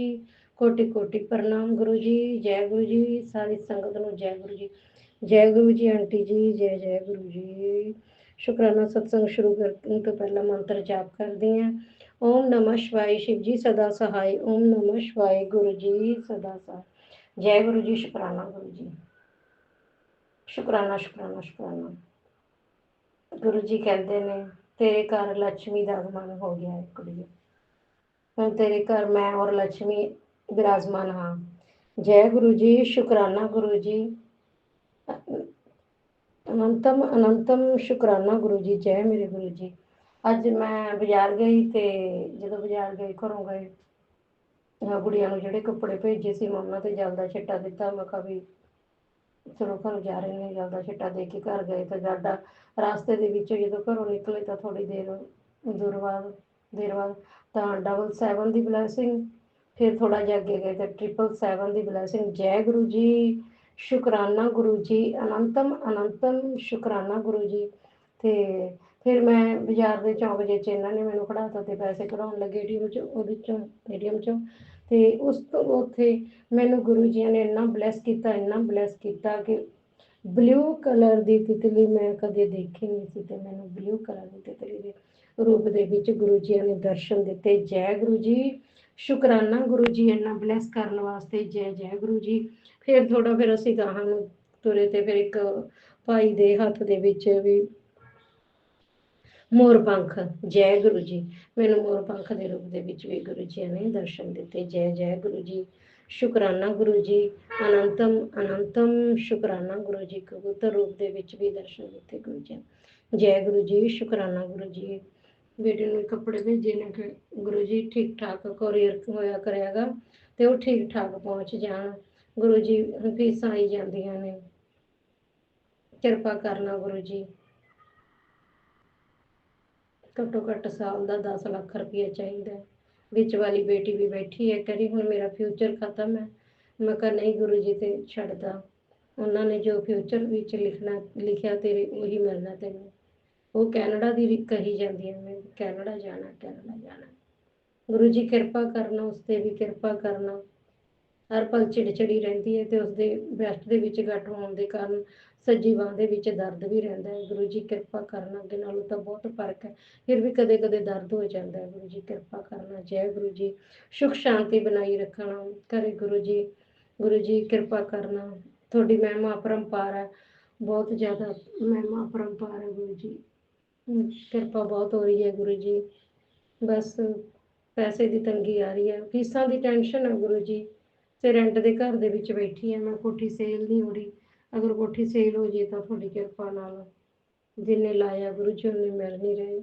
कोटि कोटि प्रणाम गुरु जी। जय गुरु जी, सारी संगत ਨੂੰ जय गुरु जी। जय गुरु जी आंटी जी, जय जय गुरु जी। शुक्राना सत्संग शुरू करने तो पहला मंत्र जाप करते हैं। ओम नमः शिवाय, शिव जी सदा सहाय। ओम नमः शिवाय, गुरु जी सदा सहाय। जय गुरु जी, शुक्राना गुरु जी। शुक्राना शुक्राना शुक्राना। गुरु जी कहते ने तेरे घर लक्ष्मी का आगमन हो गया है कुड़िए, ਹੁਣ तेरे घर मैं और लक्ष्मी विराजमान हाँ। जय गुरु जी, शुक्राना गुरु जी, अनंतम अनंतम शुक्राना गुरु जी। जय मेरे गुरु जी। ਅੱਜ ਮੈਂ ਬਾਜ਼ਾਰ ਗਈ ਤੇ ਜਦੋਂ ਬਾਜ਼ਾਰ ਗਈ ਘਰੋਂ ਗਏ ਗੁੜੀਆਂ ਨੂੰ ਜਿਹੜੇ ਕੱਪੜੇ ਭੇਜੇ ਸੀ ਮੈਂ ਉਹਨਾਂ ਤੇ ਜਲਦਾ ਛਿੱਟਾ ਦਿੱਤਾ। ਮੈਂ ਕਿਹਾ ਵੀ ਚਲੋ ਘਰ ਜਾ ਰਹੇ ਨੇ, ਜਲਦਾ ਛਿੱਟਾ ਦੇ ਕੇ ਘਰ ਗਏ ਤਾਂ ਜਾਡਾ ਰਾਸਤੇ ਦੇ ਵਿੱਚ ਜਦੋਂ ਘਰੋਂ ਨਿਕਲੇ ਤਾਂ ਥੋੜੀ ਦੇਰ ਬਾਅਦ ਤਾਂ 777 ਦੀ ਬਲੈਸਿੰਗ, ਫਿਰ ਥੋੜਾ ਜਿਹਾ ਅੱਗੇ ਗਏ ਤਾਂ 777 ਦੀ ਬਲੈਸਿੰਗ। ਜੈ ਗੁਰੂ ਜੀ, ਸ਼ੁਕਰਾਨਾ ਗੁਰੂ ਜੀ, ਅਨੰਤਮ ਅਨੰਤਮ ਸ਼ੁਕਰਾਨਾ ਗੁਰੂ ਜੀ। ਤੇ ਫਿਰ ਮੈਂ ਬਾਜ਼ਾਰ ਦੇ ਚੌਂਕ ਜਿਹੇ ਇਹਨਾਂ ਨੇ ਮੈਨੂੰ ਖੜਾਤਾ ਤੇ ਪੈਸੇ ਕਢਾਉਣ ਲੱਗੇ ਏਟੀਐਮ ਚੋਂ ਤੇ ਉਸ ਤੋਂ ਉੱਥੇ ਮੈਨੂੰ ਗੁਰੂ ਜੀ ਨੇ ਇੰਨਾ ਬਲੈਸ ਕੀਤਾ ਕਿ ਬਲੂ ਕਲਰ ਦੀ ਤਿਤਲੀ ਮੈਂ ਕਦੇ ਦੇਖੀ ਨਹੀਂ ਸੀ ਤੇ ਮੈਨੂੰ ਬਲੂ ਕਲਰ ਦੀ ਤਿਤਲੀ ਦੇ ਰੂਪ ਦੇ ਵਿੱਚ ਗੁਰੂ ਜੀ ਨੇ ਦਰਸ਼ਨ ਦਿੱਤੇ। ਜੈ ਗੁਰੂ ਜੀ, ਸ਼ੁਕਰਾਨਾ ਗੁਰੂ ਜੀ ਇੰਨਾ ਬਲੈਸ ਕਰਨ ਵਾਸਤੇ। ਜੈ ਜੈ ਗੁਰੂ ਜੀ। ਫਿਰ ਅਸੀਂ ਗਾਹਾਂ ਨੂੰ ਤੁਰੇ ਤੇ ਫਿਰ ਇੱਕ ਭਾਈ ਦੇ ਹੱਥ ਦੇ ਵਿੱਚ ਵੀ ਮੋਰ ਪੰਖ। ਜੈ ਗੁਰੂ ਜੀ, ਮੈਨੂੰ ਮੋਰ ਪੰਖ ਦੇ ਰੂਪ ਦੇ ਵਿੱਚ ਵੀ ਗੁਰੂ ਜੀ ਨੇ ਦਰਸ਼ਨ ਦਿੱਤੇ। ਜੈ ਜੈ ਗੁਰੂ ਜੀ, ਸ਼ੁਕਰਾਨਾ ਗੁਰੂ ਜੀ, ਅਨੰਤਮ ਅਨੰਤਮ ਸ਼ੁਕਰਾਨਾ ਗੁਰੂ ਜੀ। ਕਬੂਤਰ ਰੂਪ ਦੇ ਵਿੱਚ ਵੀ ਦਰਸ਼ਨ ਦਿੱਤੇ ਗੁਰੂ ਜੀ। ਜੈ ਗੁਰੂ ਜੀ, ਸ਼ੁਕਰਾਨਾ ਗੁਰੂ ਜੀ। ਬੇਟੇ ਨੂੰ ਕੱਪੜੇ ਭੇਜੇ ਨੇ ਕਿ ਗੁਰੂ ਜੀ ਠੀਕ ਠਾਕ ਕੋਰੀਅਰ ਹੋਇਆ ਕਰਿਆਗਾ ਤੇ ਉਹ ਠੀਕ ਠਾਕ ਪਹੁੰਚ ਜਾਣ। ਗੁਰੂ ਜੀ ਫੀਸਾਂ ਆਈ ਜਾਂਦੀਆਂ ਨੇ, ਕਿਰਪਾ ਕਰਨਾ ਗੁਰੂ ਜੀ। ਘੱਟੋ ਘੱਟ ਸਾਲ ਦਾ 10 ਲੱਖ ਰੁਪਇਆ ਚਾਹੀਦਾ। ਵਿੱਚ ਵਾਲੀ ਬੇਟੀ ਵੀ ਬੈਠੀ ਹੈ, ਕਹਿੰਦੀ ਹੁਣ ਮੇਰਾ ਫਿਊਚਰ ਖਤਮ ਹੈ। ਮੈਂ ਕਿਹਾ ਨਹੀਂ ਗੁਰੂ ਜੀ ਤੇ ਛੱਡਦਾ, ਉਹਨਾਂ ਨੇ ਜੋ ਫਿਊਚਰ ਵਿੱਚ ਲਿਖਿਆ ਤੇਰੇ ਉਹੀ ਮਿਲਣਾ ਤੈਨੂੰ। ਉਹ ਕੈਨੇਡਾ ਦੀ ਕਹੀ ਜਾਂਦੀ ਹੈ, ਮੈਂ ਕੈਨੇਡਾ ਜਾਣਾ। ਗੁਰੂ ਜੀ ਕਿਰਪਾ ਕਰਨਾ, ਉਸ ਤੇ ਵੀ ਕਿਰਪਾ ਕਰਨਾ। ਹਰ ਪਲ ਚਿੜਚਿੜੀ ਰਹਿੰਦੀ ਹੈ ਤੇ ਉਸਦੇ ਬ੍ਰੈਸਟ ਦੇ ਵਿੱਚ ਗੱਠ ਹੋਣ ਦੇ ਕਾਰਨ ਸੱਜੀ ਬਾਂਹ ਦੇ ਵਿੱਚ ਦਰਦ ਵੀ ਰਹਿੰਦਾ ਹੈ। ਗੁਰੂ ਜੀ ਕਿਰਪਾ ਕਰਨਾ, ਅੱਗੇ ਨਾਲੋਂ ਤਾਂ ਬਹੁਤ ਫਰਕ ਹੈ, ਫਿਰ ਵੀ ਕਦੇ ਕਦੇ ਦਰਦ ਹੋ ਜਾਂਦਾ ਹੈ। ਗੁਰੂ ਜੀ ਕਿਰਪਾ ਕਰਨਾ। ਜੈ ਗੁਰੂ ਜੀ, ਸੁਖ ਸ਼ਾਂਤੀ ਬਣਾਈ ਰੱਖਣਾ ਕਰੇ ਗੁਰੂ ਜੀ। ਗੁਰੂ ਜੀ ਕਿਰਪਾ ਕਰਨਾ, ਤੁਹਾਡੀ ਮਹਿਮਾ ਅਪਰੰਪਾਰ ਹੈ, ਬਹੁਤ ਜ਼ਿਆਦਾ ਮਹਿਮਾ ਅਪਰੰਪਾਰ ਹੈ ਗੁਰੂ ਜੀ। ਕਿਰਪਾ ਬਹੁਤ ਹੋ ਰਹੀ ਹੈ ਗੁਰੂ ਜੀ। ਬਸ ਪੈਸੇ ਦੀ ਤੰਗੀ ਆ ਰਹੀ ਹੈ, ਫੀਸਾਂ ਦੀ ਟੈਨਸ਼ਨ ਹੈ ਗੁਰੂ ਜੀ। ਤੇ ਰੈਂਟ ਦੇ ਘਰ ਦੇ ਵਿੱਚ ਬੈਠੀ ਹਾਂ ਮੈਂ, ਕੋਠੀ ਸੇਲ ਨਹੀਂ ਹੋ ਰਹੀ। ਅਗਰ ਕੋਠੀ ਸੇਲ ਹੋ ਜੇ ਤਾਂ ਤੁਹਾਡੀ ਕਿਰਪਾ ਨਾਲ ਜਿੰਨੇ ਲਾਇਆ ਗੁਰੂ ਜੀ ਉਹਨੇ ਮਿਲ ਨਹੀਂ ਰਹੇ,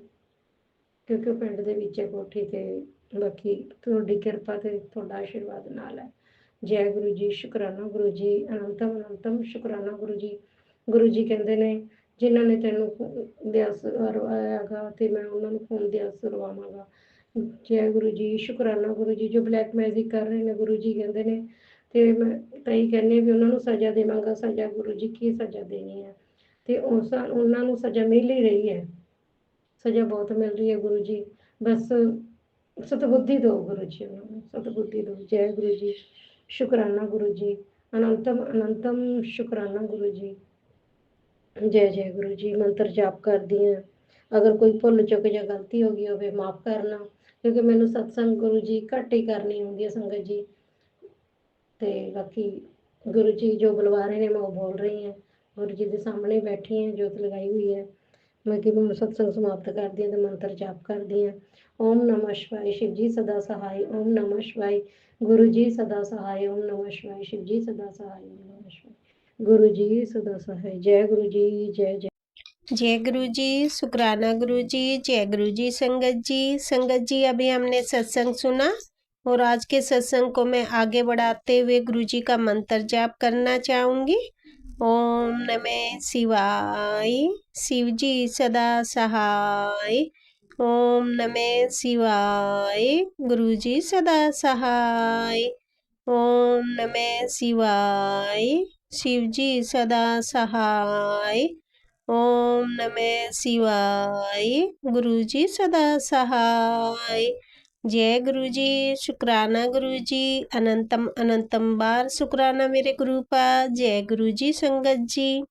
ਕਿਉਂਕਿ ਪਿੰਡ ਦੇ ਵਿੱਚ ਹੈ ਕੋਠੀ। ਤੇ ਬਾਕੀ ਤੁਹਾਡੀ ਕਿਰਪਾ ਤੇ ਤੁਹਾਡਾ ਆਸ਼ੀਰਵਾਦ ਨਾਲ ਹੈ। ਜੈ ਗੁਰੂ ਜੀ, ਸ਼ੁਕਰਾਨਾ ਗੁਰੂ ਜੀ, ਅਨੰਤਮ ਅਨੰਤਮ ਸ਼ੁਕਰਾਨਾ ਗੁਰੂ ਜੀ। ਗੁਰੂ ਜੀ ਕਹਿੰਦੇ ਨੇ ਜਿਨ੍ਹਾਂ ਨੇ ਤੈਨੂੰ ਦਿਆਸ ਰਵਾਇਆਗਾ ਤੇ ਮੈਂ ਉਹਨਾਂ ਨੂੰ ਖੂਨ ਦਿਆਸ ਰਵਾਵਾਂਗਾ। ਜੈ ਗੁਰੂ ਜੀ, ਸ਼ੁਕਰਾਨਾ ਗੁਰੂ ਜੀ। ਜੋ ਬਲੈਕ ਮੈਜਿਕ ਕਰ ਰਹੇ ਨੇ ਗੁਰੂ ਜੀ ਕਹਿੰਦੇ ਨੇ ਤੇ ਮੈਂ ਤਾਂ ਹੀ ਕਹਿੰਦੀ ਵੀ ਉਹਨਾਂ ਨੂੰ ਸਜ਼ਾ ਦੇਵਾਂਗਾ। ਸਜ਼ਾ ਗੁਰੂ ਜੀ ਕੀ ਸਜ਼ਾ ਦੇਣੀ ਹੈ, ਤੇ ਉਹਨਾਂ ਨੂੰ ਸਜ਼ਾ ਮਿਲ ਹੀ ਰਹੀ ਹੈ, ਸਜ਼ਾ ਬਹੁਤ ਮਿਲ ਰਹੀ ਹੈ ਗੁਰੂ ਜੀ। ਬਸ ਸਤਬੁੱਧੀ ਦਿਓ ਗੁਰੂ ਜੀ, ਉਹਨਾਂ ਨੂੰ ਸਤਬੁੱਧੀ ਦਿਓ। ਜੈ ਗੁਰੂ ਜੀ, ਸ਼ੁਕਰਾਨਾ ਗੁਰੂ ਜੀ, ਅਨੰਤਮ ਅਨੰਤਮ ਸ਼ੁਕਰਾਨਾ ਗੁਰੂ ਜੀ। ਜੈ ਜੈ ਗੁਰੂ ਜੀ। ਮੰਤਰ ਜਾਪ ਕਰਦੀ ਹਾਂ, ਅਗਰ ਕੋਈ ਭੁੱਲ ਚੁੱਕ ਜਾਂ ਗਲਤੀ ਹੋ ਗਈ ਹੋਵੇ ਮਾਫ ਕਰਨਾ, ਕਿਉਂਕਿ ਮੈਨੂੰ ਸਤਸੰਗ ਗੁਰੂ ਜੀ ਘੱਟ ਹੀ ਕਰਨੀ ਹੁੰਦੀ ਹੈ ਸੰਗਤ ਜੀ। ਤੇ ਬਾਕੀ ਗੁਰੂ ਜੀ ਜੋ ਬੁਲਵਾ ਰਹੇ ਨੇ ਮੈਂ ਉਹ ਬੋਲ ਰਹੀ ਹਾਂ, ਗੁਰੂ ਜੀ ਦੇ ਸਾਹਮਣੇ ਬੈਠੀ ਹਾਂ, ਜੋਤ ਲਗਾਈ ਹੋਈ ਹੈ। ਮੈਂ ਕਿ ਮੈਂ ਸਤਸੰਗ ਸਮਾਪਤ ਕਰਦੀ ਹਾਂ ਤੇ ਮੰਤਰ ਜਾਪ ਕਰਦੀ ਹਾਂ। ਓਮ ਨਮः शिवाय, शिव जी सदा सहाय। ओम नमः शिवाय, गुरु जी सदा सहाय। ओम नमः शिवाय, शिव जी सदा सहाय। ओम नमः शिवाय, गुरु जी सदा सहाय। जय गुरु जी, जय जय। जय गुरु जी, शुक्राना गुरु जी। जय गुरु जी संगत जी। संगत जी अभी हमने सत्संग सुना और आज के सत्संग को मैं आगे बढ़ाते हुए गुरु जी का मंत्र जाप करना चाहूँगी। ओम नमः शिवाय, शिव जी सदा सहाय। ओम नमः शिवाय, गुरु जी सदा सहाय। ओम नमः शिवाय। शिव जी सदा सहाय। ओम नमः शिवाय। गुरु जी सदा सहाय। जय गुरु जी, शुक्राना गुरु जी, अनंतम अनंतम बार शुक्राना मेरे गुरु पा। जय गुरु जी संगत जी।